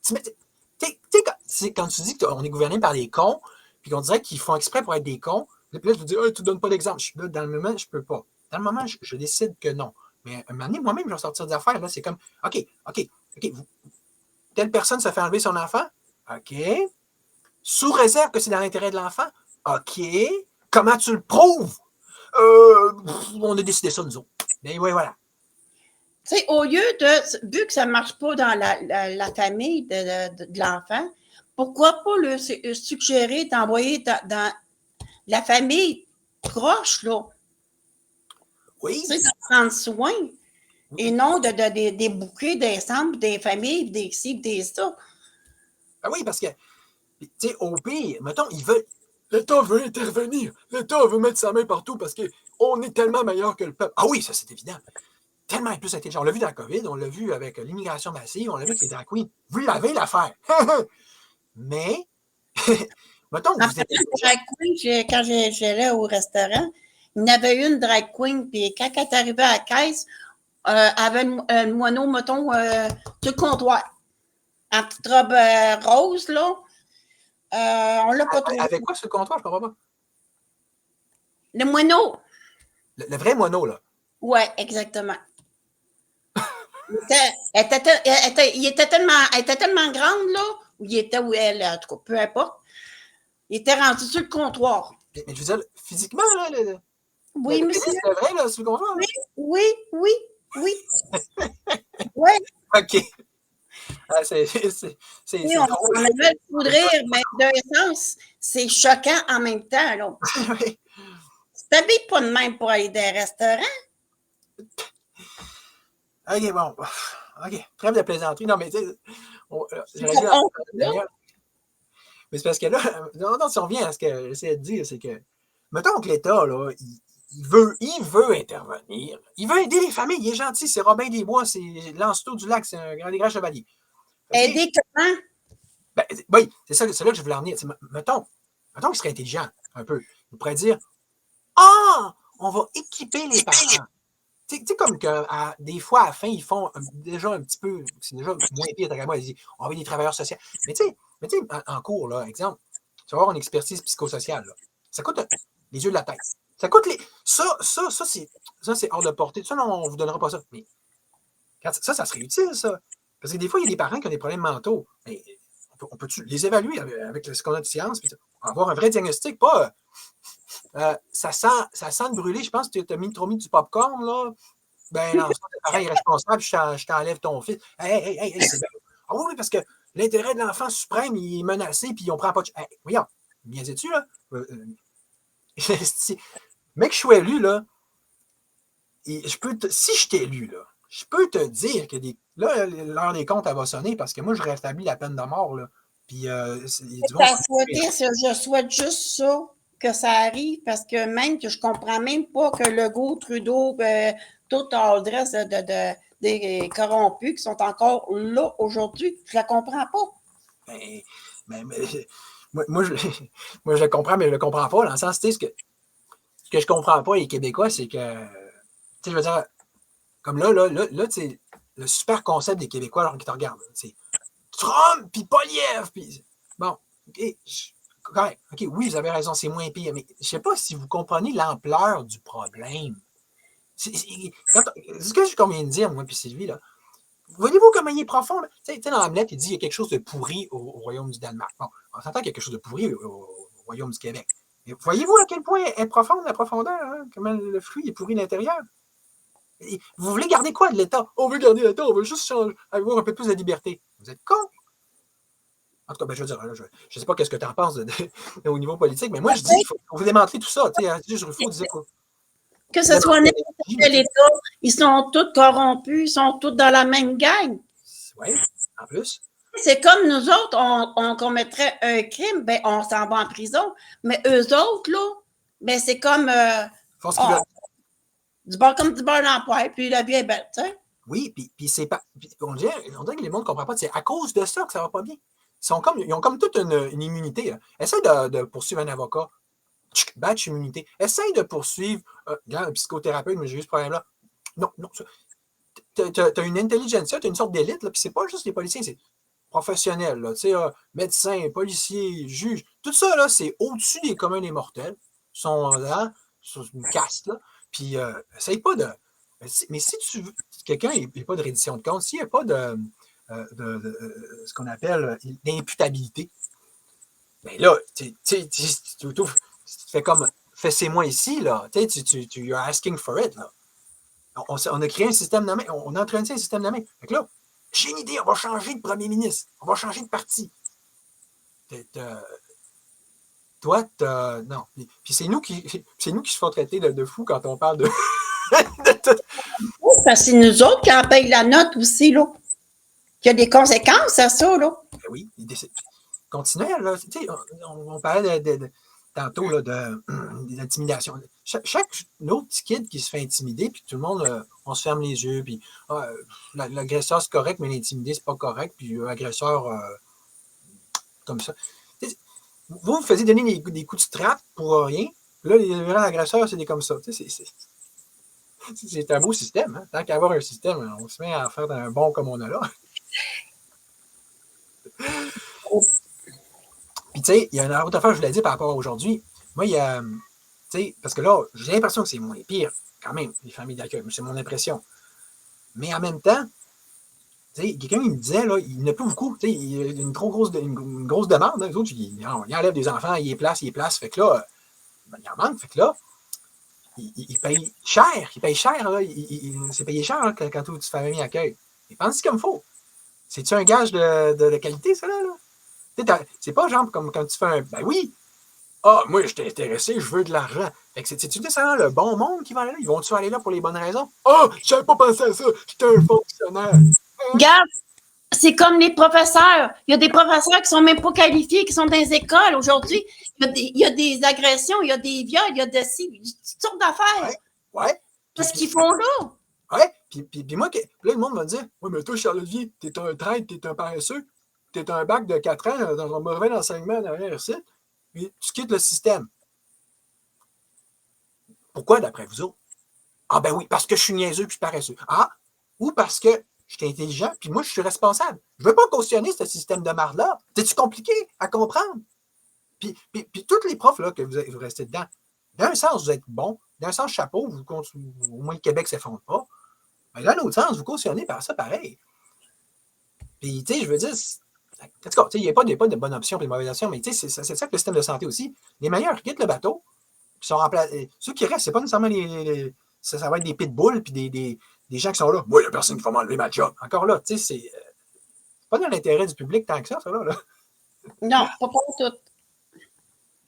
C'est quand tu dis qu'on est gouverné par des cons, puis qu'on dirait qu'ils font exprès pour être des cons, puis là, tu dis, tu ne donnes pas d'exemple. Dans le moment, je ne peux pas. Dans le moment, je décide que non. Mais à un moment donné, moi-même, je vais sortir des affaires. Là, c'est comme, OK, telle personne se fait enlever son enfant. OK. Sous réserve que c'est dans l'intérêt de l'enfant. OK. Comment tu le prouves? On a décidé ça, nous autres. Mais oui, voilà. Tu sais, au lieu vu que ça ne marche pas dans la famille de l'enfant, pourquoi pas le suggérer d'envoyer dans la famille proche, là? Oui. Tu sais, de prendre soin. Et non des bouquets d'ensemble, des familles, des ci, des ça. Ah oui, parce que, tu sais, au pire, mettons, l'État veut intervenir. L'État veut mettre sa main partout parce qu'on est tellement meilleur que le peuple. Ah oui, ça, c'est évident. Tellement plus intelligent. On l'a vu dans la COVID, on l'a vu avec l'immigration massive, on l'a vu avec les drag queens. Vous l'avez l'affaire. Mais, mettons que vous êtes. Drag queen, quand j'allais au restaurant, il y en avait une drag queen, puis quand elle est arrivée à la caisse, elle avait une moineau, mettons, sur le comptoir. En petite robe rose, là. On l'a pas trouvé. Avec quoi sur le comptoir, je comprends pas? Le moineau. Le vrai moineau, là. Oui, exactement. Elle était tellement grande, là, où elle, en tout cas, peu importe. Il était rendu sur le comptoir. Mais je veux dire, physiquement, là, oui, le monsieur. pénis, c'est vrai, là, sur le comptoir. Oui. Oui. OK. Ah, c'est Oui, on avait le coup de rire, mais d'un sens, c'est choquant en même temps. Là. Oui. Tu t'habilles pas de même pour aller dans un restaurant. OK, bon. OK. Trêve de plaisanterie. Non, mais tu sais, mais c'est parce que là, non, si on revient à ce que j'essaie de dire, c'est que, mettons que l'État, là, il veut intervenir. Il veut aider les familles. Il est gentil. C'est Robin des Bois, c'est Lancelot du Lac, c'est un grand des grands chevaliers. Okay? Aider comment? Ben, oui, c'est là que je voulais en venir. Mettons qu'il serait intelligent, un peu. Il pourrait dire, on va équiper les parents. Tu sais, comme que des fois, à la fin, ils font déjà un petit peu, c'est déjà moins pire, moi, ils disent, on veut des travailleurs sociaux. Mais tu sais, en cours, là, exemple, tu vas avoir une expertise psychosociale. Là. Ça coûte les yeux de la tête. Ça coûte les. Ça, c'est hors de portée. Ça, non, on ne vous donnera pas ça. Mais ça serait utile, ça. Parce que des fois, il y a des parents qui ont des problèmes mentaux. Mais on peut les évaluer avec ce qu'on a de science, puis avoir un vrai diagnostic, pas. Ça sent le brûlé, je pense que tu as trop mis du popcorn, là. Ben non, c'est pareil, irresponsable, je t'enlève ton fils. Hey, c'est bien. Ah oui, parce que l'intérêt de l'enfant suprême, il est menacé, puis on prend pas de. Hey, voyons, niaisais-tu, là? Mec, je suis élu, là. Et si je t'ai élu, là, je peux te dire que là, l'heure des comptes, elle va sonner parce que moi, je rétablis la peine de mort, là. Puis, il y a du monde À souhaiter, je souhaite juste ça, que ça arrive, parce que même que je comprends même pas que Legault, Trudeau, tout l'adresse des corrompus qui sont encore là aujourd'hui. Je la comprends pas. ben, moi, moi, je le comprends, mais je le comprends pas, dans le sens, tu sais, ce que je comprends pas, les Québécois, c'est que, tu sais, je veux dire, comme là, tu sais, le super concept des Québécois, alors qu'ils te regardent, c'est Trump, puis Poliev, puis bon, OK, correct. OK, oui, vous avez raison, c'est moins pire, mais je sais pas si vous comprenez l'ampleur du problème. C'est ce que je viens de dire, moi, puis Sylvie, là. Voyez-vous comment il est profond? Tu sais, dans Hamlet, il dit qu'il y a quelque chose de pourri au royaume du Danemark. Bon, on s'entend qu'il y a quelque chose de pourri au royaume du Québec. Mais voyez-vous à quel point est profonde la profondeur? Hein? Comment le fruit est pourri à l'intérieur? Vous voulez garder quoi de l'État? On veut garder l'État, on veut juste avoir un peu plus de liberté. Vous êtes con? En tout cas, ben, je veux dire, je ne sais pas ce que tu en penses au niveau politique, mais moi, je dis qu'il faut vous démanteler tout ça. Je refuse de dire que ce soit n'importe quel État, ils sont tous corrompus, ils sont tous dans la même gang. Oui, en plus. C'est comme nous autres, on commettrait un crime, ben on s'en va en prison. Mais eux autres, là, ben c'est comme du beurre comme du beurre dans le poêle, puis la vie est belle, tu sais. Oui, puis c'est pas. On dirait que les gens ne comprennent pas. C'est à cause de ça que ça va pas bien. Ils ont comme toute une immunité. Hein. Essaye de poursuivre un avocat. Batch immunité. Essaye de poursuivre un psychothérapeute, mais j'ai eu ce problème-là. Non, non. Tu as une intelligence, tu as une sorte d'élite, puis c'est pas juste les policiers, c'est professionnels, là, médecins, policiers, juges. Tout ça, là, c'est au-dessus des communs des mortels. Ils sont là, sur une caste, là. Puis, essaye pas de. Mais si tu veux, quelqu'un n'a pas de reddition de compte, s'il n'y a pas ce qu'on appelle l'imputabilité, bien là, tu fais comme, fais-moi ici, là. Tu you're asking for it, là. On a créé un système nommé, on a entraîné un système nommé. Fait que là, j'ai une idée, on va changer de premier ministre, on va changer de parti. Toi, non. Puis c'est nous qui se font traiter de fous quand on parle de. Parce que c'est nous autres qui en payent la note aussi, là. Il y a des conséquences à ça, là. Ben oui, continuez, là. On parlait tantôt là, d'intimidation. Chaque autre petit kid qui se fait intimider, puis tout le monde, on se ferme les yeux, puis l'agresseur, c'est correct, mais l'intimider, c'est pas correct, puis l'agresseur, comme ça. Vous faisiez donner des coups de strap pour rien, puis là, les vrais agresseurs, c'est des comme ça. C'est un beau système. Hein? Tant qu'à avoir un système, on se met à faire un bon comme on a là. Puis, tu sais, il y a une autre affaire que je voulais dire par rapport à aujourd'hui. Moi, il y a. Tu sais, parce que là, j'ai l'impression que c'est moins pire, quand même, les familles d'accueil. C'est mon impression. Mais en même temps, tu sais, quelqu'un il me disait, là, il n'y en a plus beaucoup. Tu sais, il y a une grosse demande. Hein, les autres, ils enlèvent des enfants, ils les placent. Fait que là, ben, il en manque. Fait que là, il paye cher. Il paye cher. Là. C'est payé cher là, quand tu fais famille d'accueil. Mais pense-y comme il faut. C'est-tu un gage de qualité, ça, là? C'est pas genre comme quand tu fais un. Ben oui! Ah, moi, je t'ai intéressé, je veux de l'argent. Fait que c'est-tu nécessairement le bon monde qui va aller là? Ils vont-tu aller là pour les bonnes raisons? Ah, je n'avais pas pensé à ça, j'étais un fonctionnaire. Regarde, c'est comme les professeurs. Il y a des professeurs qui ne sont même pas qualifiés, qui sont dans les écoles aujourd'hui. Il y a des agressions, il y a des viols, il y a toutes sortes d'affaires. Ouais. Qu'est-ce qu'ils font là? Ouais. Puis moi, là, le monde va me dire, ouais, mais toi, Charles-Olivier, t'es un traître, t'es un paresseux, t'es un bac de 4 ans dans un mauvais enseignement derrière site, puis tu quittes le système. Pourquoi, d'après vous autres? Ah, ben oui, parce que je suis niaiseux puis paresseux. Ah, ou parce que je suis intelligent puis moi, je suis responsable. Je ne veux pas cautionner ce système de marde-là. C'est-tu compliqué à comprendre? Puis tous les profs là, que vous restez dedans, d'un sens, vous êtes bon, d'un sens, chapeau, au moins le Québec ne s'effondre pas. Mais dans l'autre sens, vous cautionnez par ça pareil. Puis, tu sais, je veux dire, en tout cas, il n'y a pas de bonne option et de mauvaise option, mais tu sais, c'est ça que le système de santé aussi. Les meilleurs quittent le bateau, puis sont remplacés. Ceux qui restent, c'est pas nécessairement ça va être des pitbulls puis des gens qui sont là. Moi, il n'y a personne qui va m'enlever ma job. Encore là, tu sais, c'est pas dans l'intérêt du public tant que ça là. Non, pas tout.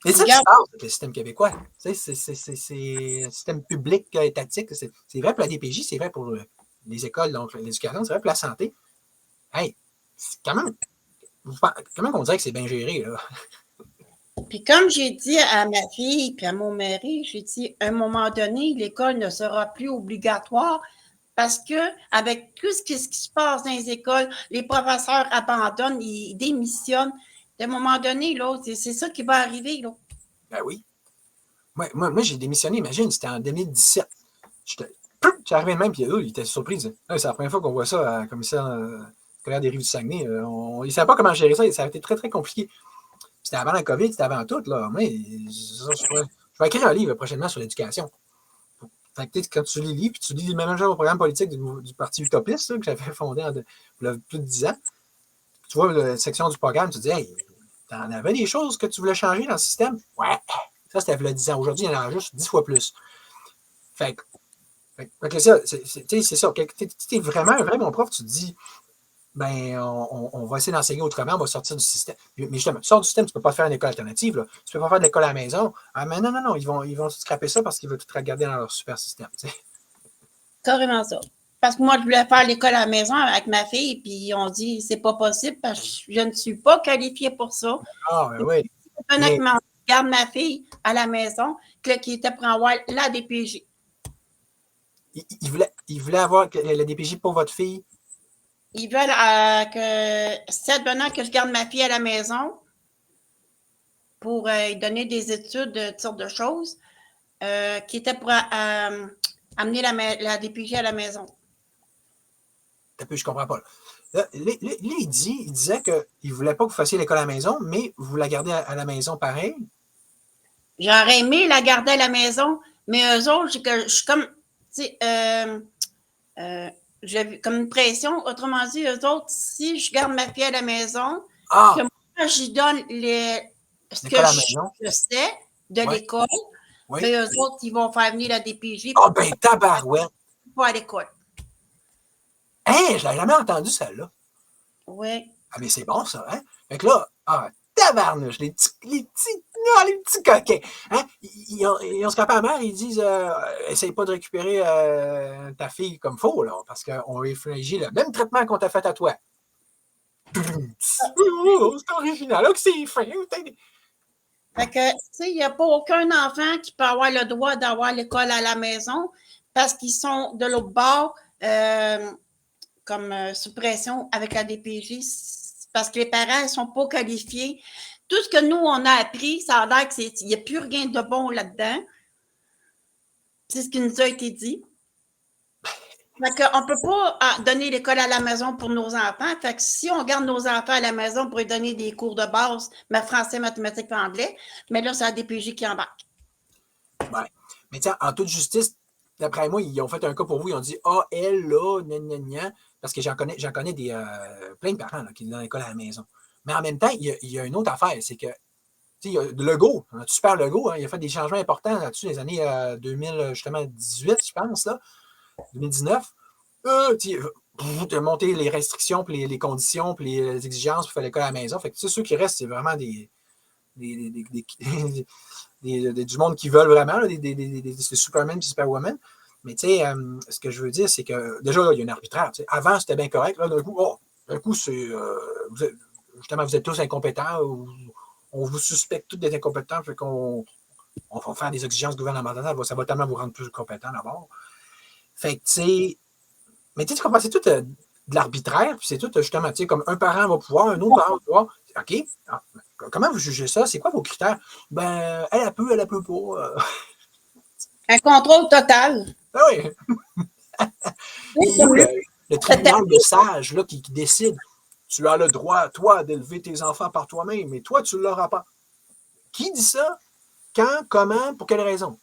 Et ça, c'est le système québécois. C'est un système public étatique. C'est vrai pour la DPJ, c'est vrai pour les écoles, donc l'éducation, c'est vrai pour la santé. Hey, c'est quand même. comment on dirait que c'est bien géré, là? Puis comme j'ai dit à ma fille puis à mon mari, j'ai dit, à un moment donné, l'école ne sera plus obligatoire parce que avec tout ce qui se passe dans les écoles, les professeurs abandonnent, ils démissionnent. À un moment donné, là, c'est ça qui va arriver, là. Ben oui. Moi j'ai démissionné, imagine, c'était en 2017. J'étais arrivé de même, puis eux, ils étaient surpris. C'est la première fois qu'on voit ça à la commissaire scolaire des Rives du Saguenay. Ils ne savaient pas comment gérer ça, ça a été très, très compliqué. C'était avant la COVID, c'était avant tout. Là. Mais, je vais écrire un livre prochainement sur l'éducation. Fait que, quand tu les lis, puis tu lis le même genre au programme politique du Parti utopiste là, que j'avais fondé il y a plus de 10 ans, tu vois la section du programme, tu te dis, hey, t'en avais des choses que tu voulais changer dans le système? Ouais, ça c'était il y a 10 ans. Aujourd'hui, il y en a juste 10 fois plus. Fait que ça, c'est ça. Tu es vraiment un vrai bon prof, tu te dis, ben, on va essayer d'enseigner autrement, on va sortir du système. Mais justement, tu sors du système, tu ne peux pas faire une école alternative. Là. Tu ne peux pas faire de l'école à la maison. Ah, mais non, ils vont scraper ça parce qu'ils veulent tout regarder dans leur super système. T'sais. Carrément ça. Parce que moi, je voulais faire l'école à la maison avec ma fille, puis on dit c'est pas possible parce que je ne suis pas qualifiée pour ça. Ah, ben oui. Honnêtement, je garde ma fille à la maison, qui était pour avoir la DPJ. Il voulait avoir la DPJ pour votre fille. Ils veulent que c'est venant que je garde ma fille à la maison pour lui donner des études de toutes sortes de choses, qui était pour amener la DPJ à la maison. Je comprends pas. Là, il disait qu'il ne voulait pas que vous fassiez l'école à la maison, mais vous la gardez à la maison pareil. J'aurais aimé la garder à la maison, mais eux autres, je suis comme, tu sais, j'ai comme une pression. Autrement dit, eux autres, si je garde ma fille à la maison, que moi, j'y donne ce que je sais de l'école, oui. mais eux autres, ils vont faire venir la DPJ. Ah, ben, tabarouette! Pas à l'école. Hein, je l'ai jamais entendu, celle-là. Oui. Ah, mais c'est bon, ça, hein? Fait que là, tabarnouche, les petits coquins. Hein? Ils ont scrapé à la mère, ils disent essaye pas de récupérer ta fille comme faux, là, parce qu'on va infliger le même traitement qu'on t'a fait à toi. C'est original, là, que c'est fin. Fait que, tu sais, il n'y a pas aucun enfant qui peut avoir le droit d'avoir l'école à la maison parce qu'ils sont de l'autre bord comme sous pression avec la DPJ parce que les parents ne sont pas qualifiés. Tout ce que nous, on a appris, ça a l'air qu'il n'y a plus rien de bon là-dedans. C'est ce qui nous a été dit. Fait qu'on ne peut pas donner l'école à la maison pour nos enfants. Fait que si on garde nos enfants à la maison pour leur donner des cours de base, mais français, mathématiques et anglais, mais là, c'est la DPJ qui embarque. Ouais. Mais tiens, en toute justice, d'après moi, ils ont fait un cas pour vous. Ils ont dit elle, là, gna. Parce que j'en connais plein de parents là, qui sont dans l'école à la maison. Mais en même temps, il y a une autre affaire, c'est que il y a Legault, un super Legault, hein, il a fait des changements importants là-dessus les années 2018, je pense, là, 2019. De monter les restrictions, puis les conditions, puis les exigences pour faire l'école à la maison. Fait que ceux qui restent, c'est vraiment du monde qui veulent vraiment, là, des Superman et Superwoman. Mais tu sais, ce que je veux dire, c'est que déjà, là, il y a un arbitraire. T'sais. Avant, c'était bien correct. Là, d'un coup, c'est. Justement, vous êtes tous incompétents. On vous suspecte tous d'être incompétents. Fait qu'on va faire des exigences gouvernementales. Ça va tellement vous rendre plus compétents d'abord. Fait que, tu sais. Mais tu comprends, c'est tout de l'arbitraire. Puis c'est tout, justement, tu sais, comme un parent va pouvoir, un autre parent va pouvoir. OK. Ah, comment vous jugez ça? C'est quoi vos critères? Ben, elle peut pas. Un contrôle total. Ah oui. Le tribunal de sages là, qui décide. Tu as le droit, toi, d'élever tes enfants par toi-même, mais toi, tu ne l'auras pas. Qui dit ça? Quand? Comment? Pour quelle raison?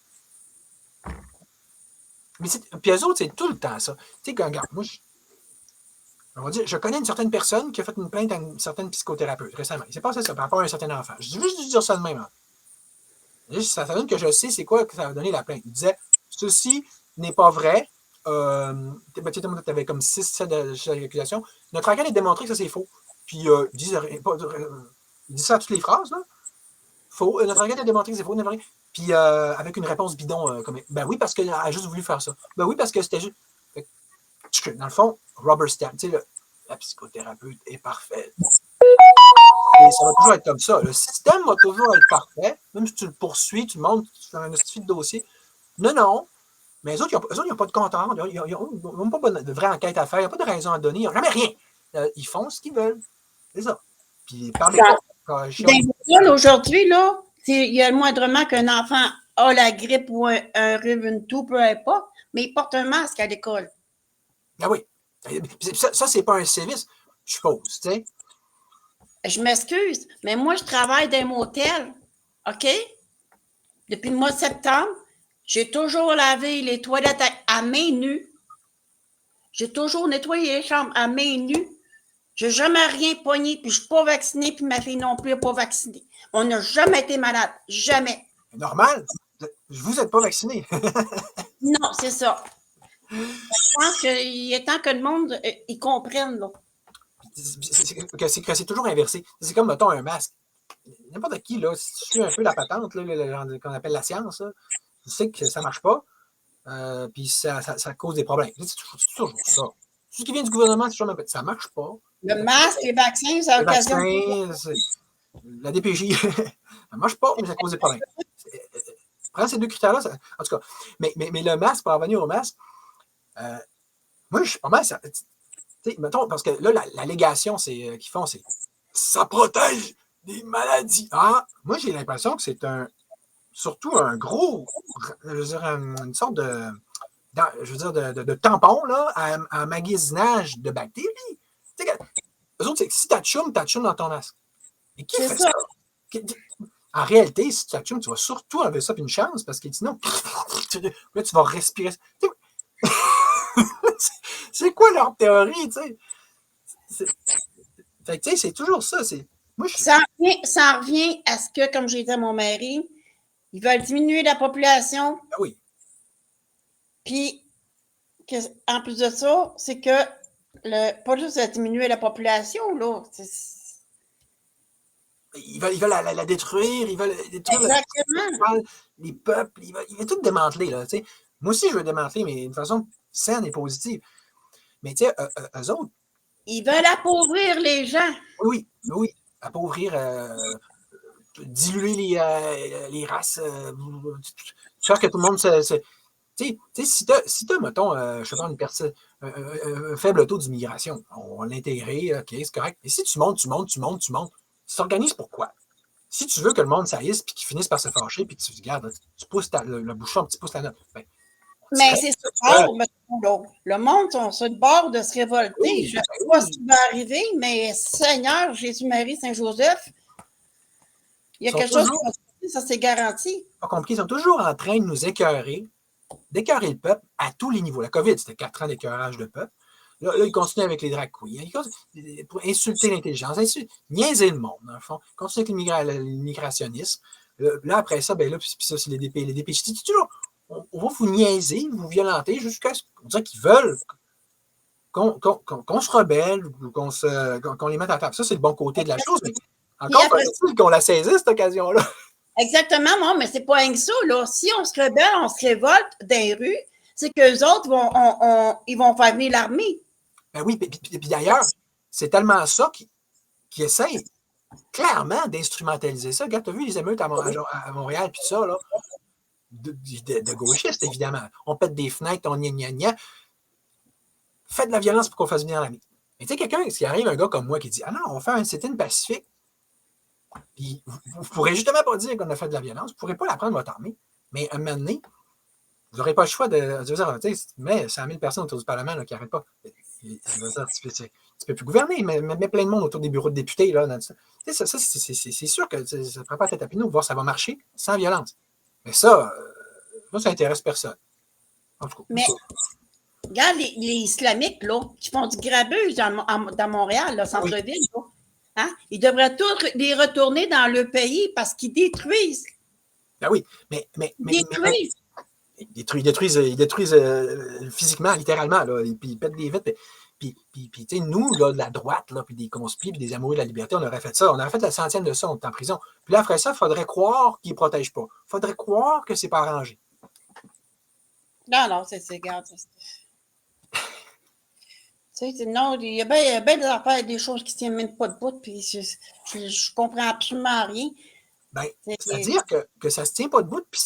Mais puis eux autres, c'est tout le temps ça. Tu sais, regarde, moi, on va dire, je connais une certaine personne qui a fait une plainte à une certaine psychothérapeute récemment. Il s'est passé ça par rapport à un certain enfant. Je veux juste dire ça de même. Hein. Ça donne que je sais c'est quoi que ça va donner la plainte. Il disait, ceci n'est pas vrai. Tu avais comme 6-7 accusations. Notre enquête a démontré que ça, c'est faux. Puis, il dit ça à toutes les phrases, là. Faux. Notre enquête a démontré que c'est faux. Puis, avec une réponse bidon, comme, ben oui, parce qu'elle a juste voulu faire ça. Ben oui, parce que c'était juste. Dans le fond, Robert Stamp, tu sais, la psychothérapeute est parfaite. Et ça va toujours être comme ça. Le système va toujours être parfait, même si tu le poursuis, tu montes, tu fais un justifié de dossier. Non, non. Mais les autres, ils n'ont pas de compte à rendre. Ils n'ont pas de vraie enquête à faire. Il n'y a pas de raison à donner. Ils n'ont jamais rien. Ils font ce qu'ils veulent. C'est ça. Puis parlez pas. Aujourd'hui, là, il y a moindrement qu'un enfant a la grippe ou un rhume, une toux, peu importe, mais il porte un masque à l'école. Ah oui. Ça c'est pas un sévice, je suppose, tu sais. Je m'excuse, mais moi, je travaille dans un motel, OK? Depuis le mois de septembre, j'ai toujours lavé les toilettes à main nue. J'ai toujours nettoyé les chambres à main nue. Je n'ai jamais rien pogné, puis je ne suis pas vaccinée, puis ma fille non plus n'est pas vaccinée. On n'a jamais été malade. Jamais. Normal. Vous n'êtes pas vacciné. Non, c'est ça. Je pense qu'il est temps que le monde y comprenne, là. C'est toujours inversé. C'est comme, mettons, un masque. N'importe qui, là, si tu suis un peu la patente, qu'on appelle la science, là, tu sais que ça ne marche pas, puis ça cause des problèmes. C'est toujours ça. Tout ce qui vient du gouvernement, c'est toujours ça ne marche pas. Le masque, les vaccins, ça occasionne. La DPJ, ça ne marche pas, mais ça cause des problèmes. Prends ces deux critères-là, en tout cas. Mais le masque, pour revenir au masque, moi, je suis pas mal. Mettons, parce que là, l'allégation qu'ils font, c'est ça protège des maladies. Ah, moi, j'ai l'impression que c'est surtout un gros, je veux dire, une sorte de tampon là, à emmagasinage de bactéries. Eux autres, c'est que si tu chum dans ton masque. Et qui fait ça? En réalité, si tu chum, tu vas surtout enlever ça puis une chance, parce que sinon, là, tu vas respirer. C'est quoi leur théorie, tu sais? Fait que, tu sais, c'est toujours ça. Moi, ça revient à ce que, comme j'ai dit à mon mari, ils veulent diminuer la population. Ah oui. Puis, en plus de ça, c'est que pas juste à diminuer la population, là. Ils veulent la détruire, ils veulent détruire les peuples, ils veulent tout démanteler, là, tu sais. Moi aussi, je veux démanteler, mais d'une façon saine et positive. Mais, tu sais, eux autres. Ils veulent appauvrir les gens. Oui. Appauvrir, diluer les races, faire que tout le monde se tu sais, si tu as, mettons, je sais pas, une personne, un faible taux d'immigration, on va l'intégrer, OK, c'est correct. Et si tu montes, tu t'organises pourquoi? Si tu veux que le monde saillisse puis qu'il finisse par se fâcher puis que tu gardes, tu pousses le bouchon, tu pousses la note. Ben, mais c'est ça, le monde sont sur le bord de se révolter. Oui, je ne sais pas ce qui va arriver, mais Seigneur, Jésus-Marie, Saint-Joseph, il y a quelque chose qui va se passer, ça c'est garanti. Pas compris, ils sont toujours en train de nous écœurer, d'écœurer le peuple à tous les niveaux. La COVID, c'était 4 ans d'écœurage de peuple. Là, ils continuent avec les drag queens, pour insulter l'intelligence, niaiser le monde, dans le fond. Ils continuent avec l'immigrationnisme. Là, après ça, ben là, puis ça, c'est les DPJ. Toujours, on va vous niaiser, vous violenter, jusqu'à ce qu'on dirait qu'ils veulent qu'on se rebelle, qu'on les mette à table. Ça, c'est le bon côté de la chose, mais encore faut-il qu'on la saisisse, cette occasion-là. Exactement, non, mais c'est pas rien que ça, là. Si on se rebelle, on se révolte dans les rues, c'est qu'eux autres ils vont faire venir l'armée. Ben oui, puis d'ailleurs, c'est tellement ça qu'ils essayent clairement d'instrumentaliser ça. Regarde, tu as vu les émeutes à Montréal, puis ça, là, de gauchistes, évidemment. On pète des fenêtres, on gna. Faites de la violence pour qu'on fasse venir l'armée. Mais tu sais, quelqu'un, s'il arrive un gars comme moi qui dit « Ah non, on va faire un sit-in pacifique », puis vous ne pourrez justement pas dire qu'on a fait de la violence, vous ne pourrez pas la prendre, votre armée, mais un moment donné, vous n'aurez pas le choix de dire, tu sais, mets 100 000 personnes autour du Parlement là, qui n'arrêtent pas. Tu ne peux plus gouverner, mais mets plein de monde autour des bureaux de députés. Là, c'est sûr que ça ne prend pas la tête à Pinot, voir ça va marcher sans violence. Mais ça n'intéresse personne. En tout cas, mais regarde les islamiques là, qui font du grabuge dans Montréal, le centre-ville. Oui. Hein? Ils devraient tous les retourner dans le pays parce qu'ils détruisent. Ben oui, mais ils détruisent physiquement, littéralement, là, et puis ils pètent des vitres. Puis tu sais, nous, là, de la droite, là, puis des conspires, puis des amoureux de la liberté, on aurait fait ça. On aurait fait la centième de ça, on est en prison. Puis là, après ça, il faudrait croire qu'ils ne protègent pas. Il faudrait croire que c'est pas arrangé. Non, c'est regarde. Tu sais, non, il y a bien des affaires, des choses qui ne tiennent même pas de bout, puis je comprends absolument rien. Ben, c'est-à-dire que ça ne se tient pas debout, puis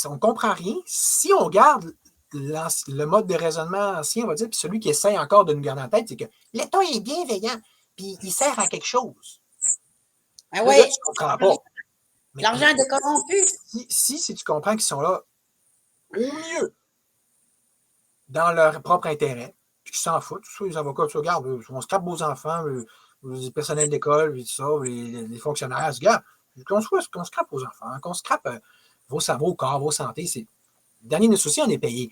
on ne comprend rien. Si on garde le mode de raisonnement ancien, on va dire, puis celui qui essaie encore de nous garder en tête, c'est que l'État est bienveillant, puis il sert à quelque chose. Ah Là, ouais, tu ne comprends pas. l'argent est corrompu. Si tu comprends qu'ils sont là au mieux dans leur propre intérêt, puis qu'ils s'en foutent, soit les avocats, tu regardes, on scrape vos enfants, les personnels d'école, tout ça, les fonctionnaires, regarde, qu'on scrape vos enfants, qu'on scrape vos corps, vos santé, c'est dernier de souci, on est payé.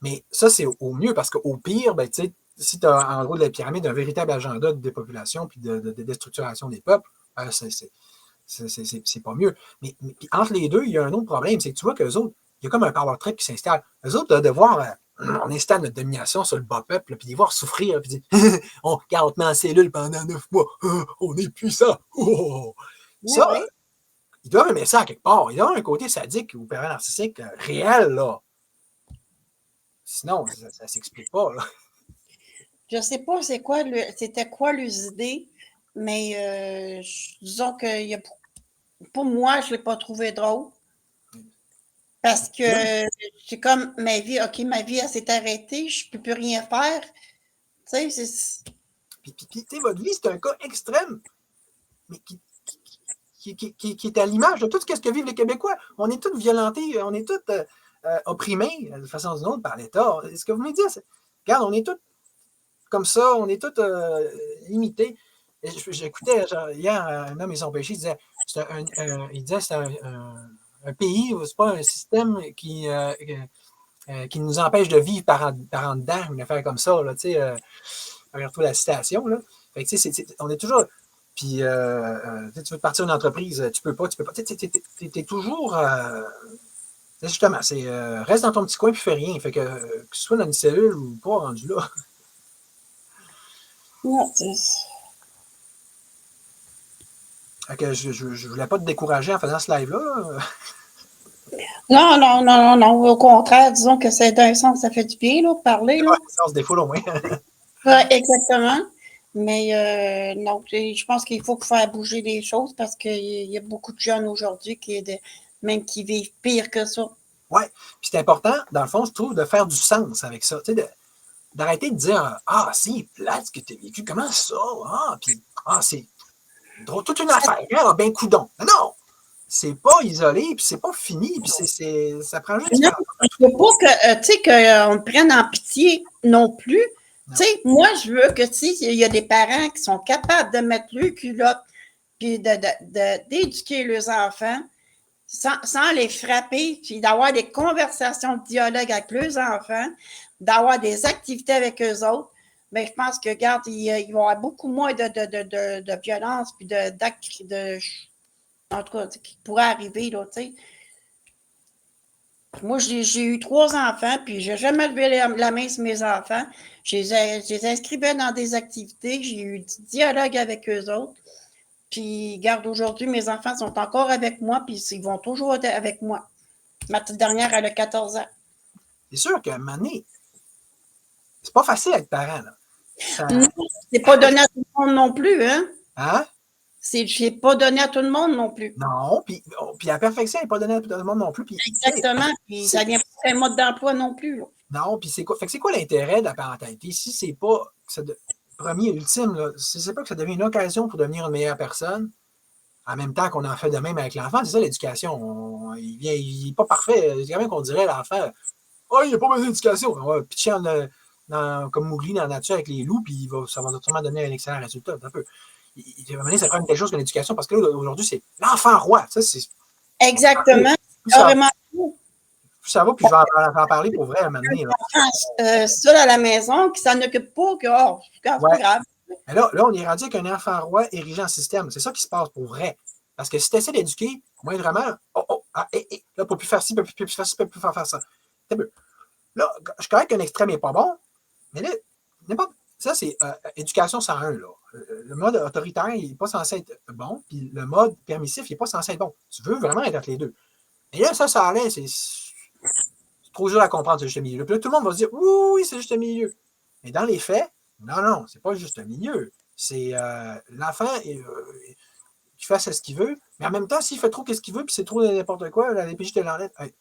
Mais ça, c'est au mieux, parce qu'au pire, ben, si tu as en gros de la pyramide un véritable agenda de dépopulation puis de déstructuration des peuples, ben, c'est pas mieux. Mais puis entre les deux, il y a un autre problème, c'est que tu vois qu'eux autres, il y a comme un power trip qui s'installe. Eux autres, de voir, on installe notre domination sur le bas peuple, puis les voir souffrir, puis dire, on garde en cellule pendant 9 mois, on est puissant. Oh. Ça, Ouais. ils doivent aimer ça à quelque part. Ils ont un côté sadique ou pervers narcissique réel, là. Sinon, ça ne s'explique pas, là. Je ne sais pas c'était quoi les idées, mais disons que pour moi, je ne l'ai pas trouvé drôle. Parce que c'est comme ma vie, OK, ma vie, elle s'est arrêtée, je ne peux plus rien faire. Tu sais, c'est. Puis, votre vie, c'est un cas extrême, mais qui est à l'image de tout ce que vivent les Québécois. On est tous violentés, on est tous opprimés de façon ou d'une autre par l'État. Ce que vous me dites, regarde, on est tous comme ça, on est tous limités. J'écoutais hier un homme et son péché, il disait c'est un pays, c'est pas un système qui nous empêche de vivre par en dedans, une affaire comme ça, là, tu sais, regarde-toi la citation, là. Fait que, on est toujours. Puis, tu veux partir d'une entreprise, tu peux pas. Tu es toujours. Justement, reste dans ton petit coin et fais rien. Fait que ce soit dans une cellule ou pas rendu là. Non, Fait que je voulais pas te décourager en faisant ce live-là. non, non, non, non, non. Au contraire, disons que c'est d'un sens, ça fait du bien, là, parler, là. Ça se défoule au moins. Ouais, exactement. Mais non, je pense qu'il faut faire bouger les choses parce qu'il y a beaucoup de jeunes aujourd'hui même qui vivent pire que ça. Oui. Puis c'est important, dans le fond, je trouve, de faire du sens avec ça. Tu sais, d'arrêter de dire ah, c'est plate ce que tu as vécu, comment ça? Ah, puis c'est drôle, toute une affaire, hein, ben coudon. Non! C'est pas isolé, puis c'est pas fini, puis ça prend juste du temps. Il ne faut pas que, tu sais, qu'on prenne en pitié non plus. Tu sais, moi, je veux que, si il y a des parents qui sont capables de mettre le culotte puis d'éduquer leurs enfants sans les frapper, puis d'avoir des conversations de dialogue avec leurs enfants, d'avoir des activités avec eux autres, mais je pense que, regarde, il va y avoir beaucoup moins de violence puis d'actes en tout cas, qui pourraient arriver, là, tu sais. Moi, j'ai eu 3 enfants, puis je n'ai jamais levé la main sur mes enfants. Je les inscrivais dans des activités, j'ai eu du dialogue avec eux autres. Puis, garde, aujourd'hui, mes enfants sont encore avec moi, puis ils vont toujours être avec moi. Ma petite dernière, elle a 14 ans. C'est sûr qu'à un moment donné, c'est pas facile d'être parent, là. Non, c'est pas donné à tout le monde non plus, hein? Hein? C'est pas donné à tout le monde non plus. Non, puis la perfection n'est pas donnée à tout le monde non plus. Puis, exactement, puis ça vient pas un mode d'emploi non plus, là. Non, puis c'est quoi? Fait que c'est quoi l'intérêt de la parentalité? Si c'est pas premier et ultime, là, si c'est pas que ça devient une occasion pour devenir une meilleure personne, en même temps qu'on en fait de même avec l'enfant, c'est ça l'éducation. Il n'est pas parfait. C'est quand même qu'on dirait l'enfant, oh, il n'y a pas besoin d'éducation. On va pitcher comme Mowgli dans la nature avec les loups, puis ça va sûrement donner un excellent résultat. Un peu. À un moment donné, ça prend quelque chose que l'éducation, parce que là, aujourd'hui, c'est l'enfant roi. Ça, c'est. Exactement. Carrément. Plus ça va, puis je vais en parler pour vrai à un moment donné. Seul à la maison, qui s'en occupe pas, que c'est pas grave. Mais là, on est rendu avec un enfant roi érigé en système. C'est ça qui se passe pour vrai. Parce que si tu essaies d'éduquer, moindrement, là, ne peut plus faire ci, ne peut plus faire ci, ne peut plus faire ça. Là, je suis correct qu'un extrême n'est pas bon, mais là, ça, c'est éducation 101. Là. Le mode autoritaire, il n'est pas censé être bon, puis le mode permissif, il n'est pas censé être bon. Tu veux vraiment être entre les deux. Et là, ça allait, c'est trop dur à comprendre, c'est juste le milieu. Puis là, tout le monde va se dire, oui, c'est juste le milieu. Mais dans les faits, Non, non, c'est pas juste un milieu. C'est l'enfant qui fasse ce qu'il veut, mais en même temps, s'il fait trop ce qu'il veut, puis c'est trop n'importe quoi, la DPJ te l'enlève. Hey.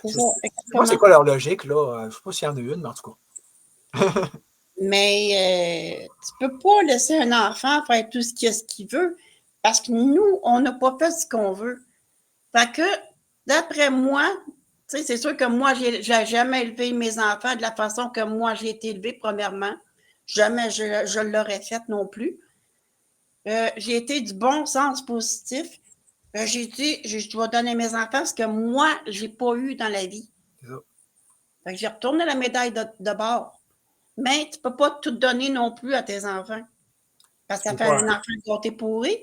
C'est Je ça, sais pas c'est quoi leur logique, là. Je sais pas s'il y en a une, mais en tout cas. Mais tu peux pas laisser un enfant faire tout ce qu'il veut parce que nous, on n'a pas fait ce qu'on veut. Fait que, d'après moi, tu sais, c'est sûr que moi, j'ai jamais élevé mes enfants de la façon que moi j'ai été élevée, premièrement. Jamais je l'aurais fait non plus. J'ai été du bon sens positif. J'ai dit, je dois donner mes enfants ce que moi, j'ai pas eu dans la vie. Fait que j'ai retourné la médaille de bord. Mais tu ne peux pas tout donner non plus à tes enfants. Parce que ça fait un enfant gâté pourri.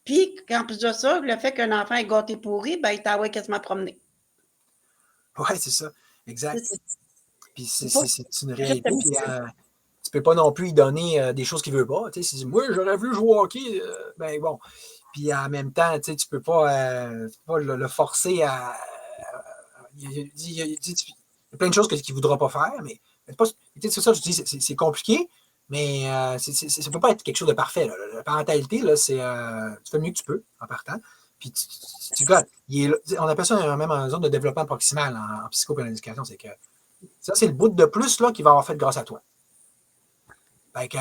Puis, en plus de ça, le fait qu'un enfant est gâté pourri, ben, il t'envoie quasiment promener. Oui, c'est ça. Exact. Puis c'est une Juste réalité. Puis, tu peux pas non plus y donner des choses qu'il veut pas. Tu sais, si moi, j'aurais voulu jouer au hockey, ben bon. Puis en même temps, tu peux pas le forcer à. Il y a plein de choses qu'il ne voudra pas faire, mais c'est ça, je dis, c'est compliqué, mais ça ne peut pas être quelque chose de parfait. Là. La parentalité, là, c'est tu fais mieux que tu peux en partant. Puis on appelle ça même en zone de développement proximal en psychopédagogie. C'est que ça, c'est le bout de plus là, qu'il va avoir fait grâce à toi. Fait que,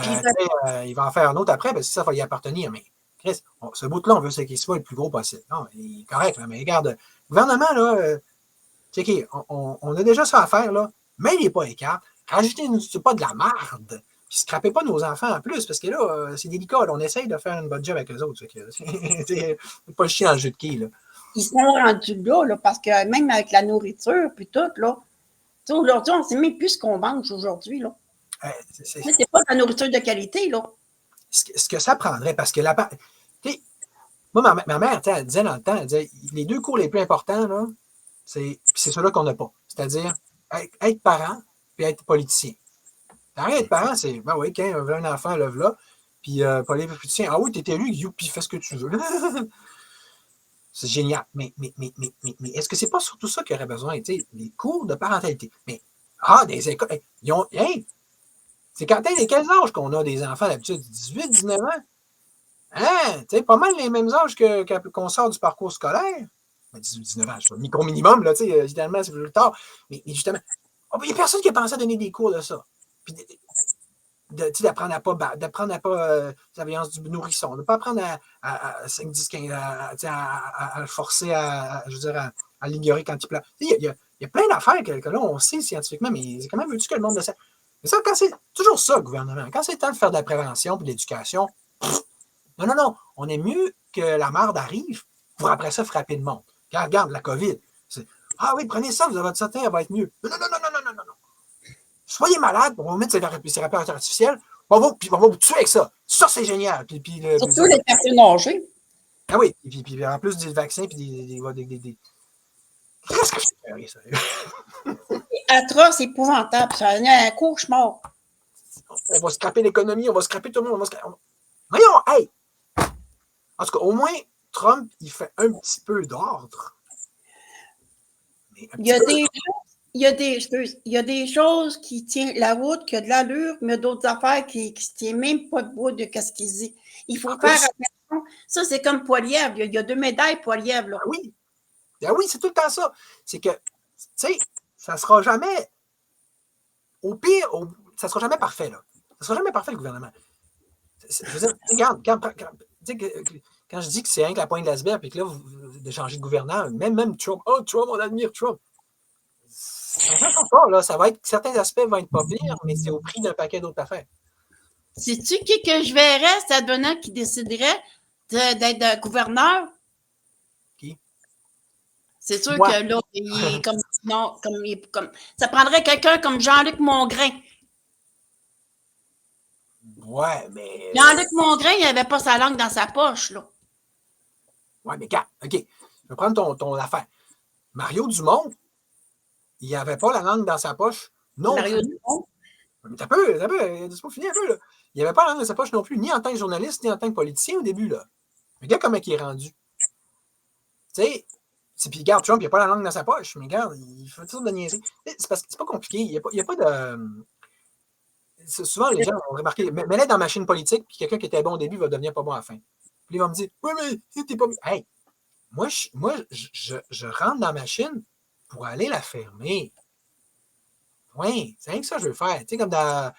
il va en faire un autre après, parce que ça va y appartenir. Mais Chris, ce bout-là, on veut qu'il soit le plus gros possible. Non, il est correct, là, mais regarde, le gouvernement, là, checké, on a déjà ça à faire, là, mais il n'est pas écart. Rajoutez-nous pas de la marde. Puis scrapez pas nos enfants en plus, parce que là, c'est délicat. Là, on essaye de faire une bonne job avec eux autres. C'est pas le chien dans le jeu de quilles, là. Ils sont rendus là, parce que même avec la nourriture, puis tout, là, aujourd'hui, on ne sait même plus ce qu'on mange aujourd'hui, là. C'est pas de la nourriture de qualité, là. Ce que ça prendrait, parce que moi, ma mère, elle disait dans le temps, elle disait, les deux cours les plus importants, là, c'est ceux-là qu'on n'a pas. C'est-à-dire être parent puis être politicien. Être parent, c'est, ben oui, quand on veut un enfant, lève-là, puis politicien, ah oui, t'es élu, youpi, fais ce que tu veux. C'est génial. Mais est-ce que c'est pas surtout ça qu'il aurait besoin, tu sais, les cours de parentalité? Mais, des écoles, c'est quel âge qu'on a des enfants d'habitude? 18, 19 ans? Hein? Tu sais, pas mal les mêmes âges qu'on sort du parcours scolaire. 18, 19 ans, c'est micro minimum, là, tu sais, évidemment, c'est plus tard. Mais justement, il n'y a personne qui a pensé à donner des cours de ça. Puis, d'apprendre à pas surveillance du nourrisson, de ne pas apprendre à 5, 10, 15, à le forcer je veux dire, à l'ignorer quand il pleure. Il y a plein d'affaires que là, on sait scientifiquement, mais comment veux-tu que le monde le sait? Mais ça, quand c'est toujours ça, le gouvernement, quand c'est le temps de faire de la prévention et de l'éducation, non, on est mieux que la merde arrive pour après ça frapper le monde. Regarde, la COVID. Ah oui, prenez ça, votre santé, elle va être mieux. Non. Soyez malade, on va mettre ces réspirateurs artificiels, on va vous tuer avec ça. Ça, c'est génial. Surtout les personnes âgées. Ah oui, puis en plus des vaccins, puis des... Qu'est-ce que je fais, ça? C'est atroce, épouvantable. Ça a un cauchemar. On va scraper l'économie, on va scraper tout le monde. Voyons, hey! En tout cas, au moins, Trump, il fait un petit peu d'ordre. Il y a des choses qui tiennent la route, qui ont de l'allure, mais il y a d'autres affaires qui ne tiennent même pas debout de ce qu'il dit. Il faut faire attention. Ça, c'est comme Poilievre. Il y a 2 médailles Poilievre, là. Oui. Ben oui, c'est tout le temps ça. C'est que, tu sais, ça ne sera jamais, au pire, ça ne sera jamais parfait, là. Ça ne sera jamais parfait, le gouvernement. Je veux dire, regarde, quand je dis que c'est rien que la pointe de l'iceberg, puis que là, de changer de gouverneur, même Trump, Trump, on admire Trump. Ça ne changera pas, là. Ça va être, certains aspects vont être pas pires, mais c'est au prix d'un paquet d'autres affaires. Sais-tu qui que je verrais, c'est advenant qui déciderait d'être gouverneur? Qui? C'est sûr que là, il est comme. Non, comme. Ça prendrait quelqu'un comme Jean-Luc Mongrain. Ouais, mais. Jean-Luc Mongrain, il n'avait pas sa langue dans sa poche, là. Ouais, mais OK. Je vais prendre ton affaire. Mario Dumont, il n'avait pas la langue dans sa poche. Non. Mario Dumont. Mais t'as peu, c'est pas fini un peu, là. Il n'avait pas la langue dans sa poche non plus, ni en tant que journaliste, ni en tant que politicien au début, là. Regarde comment il est rendu. Tu sais, Puis regarde, Trump, il n'a pas la langue dans sa poche, mais regarde, il fait toutes sortes de niaiseries. C'est parce que c'est pas compliqué. Il n'y a pas de. Souvent, les gens vont remarquer, mets-les dans la machine politique, puis quelqu'un qui était bon au début va devenir pas bon à la fin. Puis il va me dire, oui, mais t'es pas. Hey, moi, je rentre dans la machine pour aller la fermer. Oui, c'est rien que ça que je veux faire. Tu sais, comme dans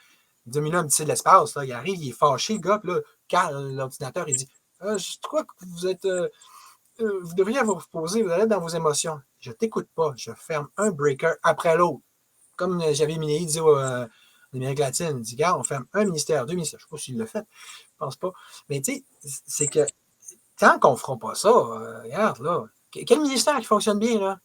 2001, Odyssée de l'espace, là, il arrive, il est fâché, le gars, puis là, quand l'ordinateur, il dit, je crois que vous êtes. Vous devriez vous reposer, vous allez être dans vos émotions. Je t'écoute pas, je ferme un breaker après l'autre. Comme j'avais Minei dit en Amérique latine, il dit, regarde, on ferme un ministère, deux ministères. Je ne sais pas s'il l'a fait, je pense pas. Mais tu sais, c'est que tant qu'on ne fera pas ça, regarde, là, quel ministère qui fonctionne bien, là?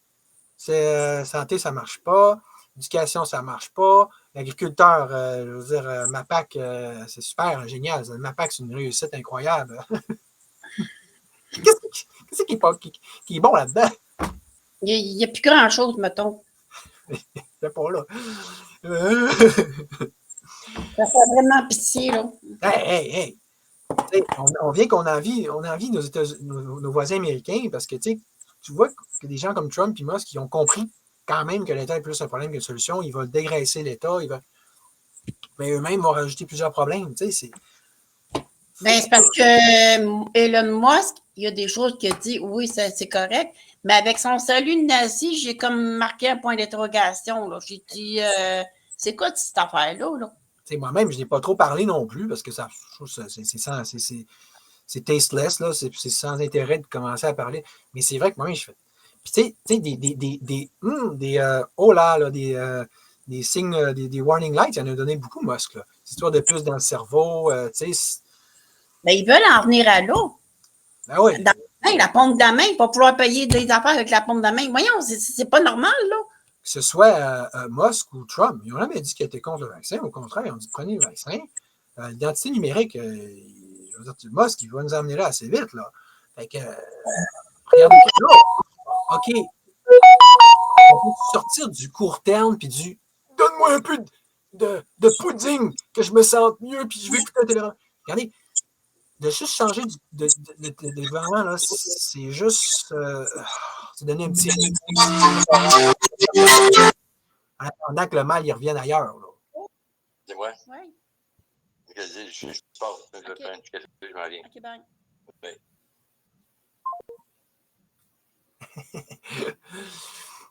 C'est santé, ça ne marche pas. Éducation, ça ne marche pas. L'agriculteur, je veux dire, MAPAC, c'est super, génial. MAPAC, c'est une réussite incroyable. Qu'est-ce qui est bon là-dedans? Il n'y a plus grand-chose, mettons. C'est pas là. Ça fait vraiment pitié, là. Hey. On vient qu'on envie nos voisins américains parce que tu vois que des gens comme Trump et Musk qui ont compris quand même que l'État est plus un problème qu'une solution. Ils veulent dégraisser l'État. Mais eux-mêmes vont rajouter plusieurs problèmes. C'est parce que Elon Musk, il y a des choses qu'il a dit, oui, c'est correct, mais avec son salut nazi, j'ai comme marqué un point d'interrogation. J'ai dit, c'est quoi cette affaire-là? Là? Moi-même, je n'ai pas trop parlé non plus parce que c'est tasteless, là, c'est sans intérêt de commencer à parler. Mais c'est vrai que moi, je fais. Puis tu sais, des signes, des warning lights, il en a donné beaucoup, Musk. Là. C'est histoire de plus dans le cerveau, tu sais. Ils veulent en venir à l'eau. Ben oui. La pompe de la main, il va pouvoir payer des affaires avec la pompe de la main. Voyons, c'est pas normal, là. Que ce soit Musk ou Trump, ils n'ont jamais dit qu'ils étaient contre le vaccin. Au contraire, ils ont dit prenez le vaccin. L'identité numérique, je veux dire, Musk, il va nous emmener là assez vite. Là. Fait que, regardez là. OK. On peut sortir du court terme puis du donne-moi un peu de pudding, que je me sente mieux, puis je vais écouter un télé. Regardez, de juste changer de gouvernement, là, c'est juste c'est donner un petit. En attendant que le mal il revienne ailleurs. C'est vrai? Oui. Je pars. Je m'en viens. OK, bye. Oui.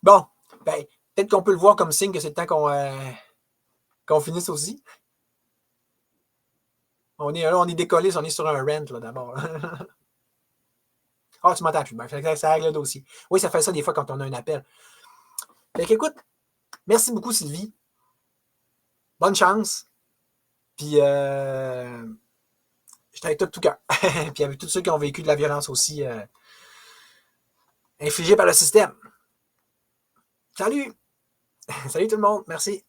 Bon, ben, peut-être qu'on peut le voir comme signe que c'est le temps qu'on finisse aussi. On est décollé, on est sur un rent là d'abord. Ah, tu m'entends plus. Ben, ça règle le dossier. Oui, ça fait ça des fois quand on a un appel. Fait qu'écoute, merci beaucoup, Sylvie. Bonne chance. Puis, je t'aide tout cœur. Puis, avec tous ceux qui ont vécu de la violence aussi infligée par le système. Salut! Salut tout le monde. Merci.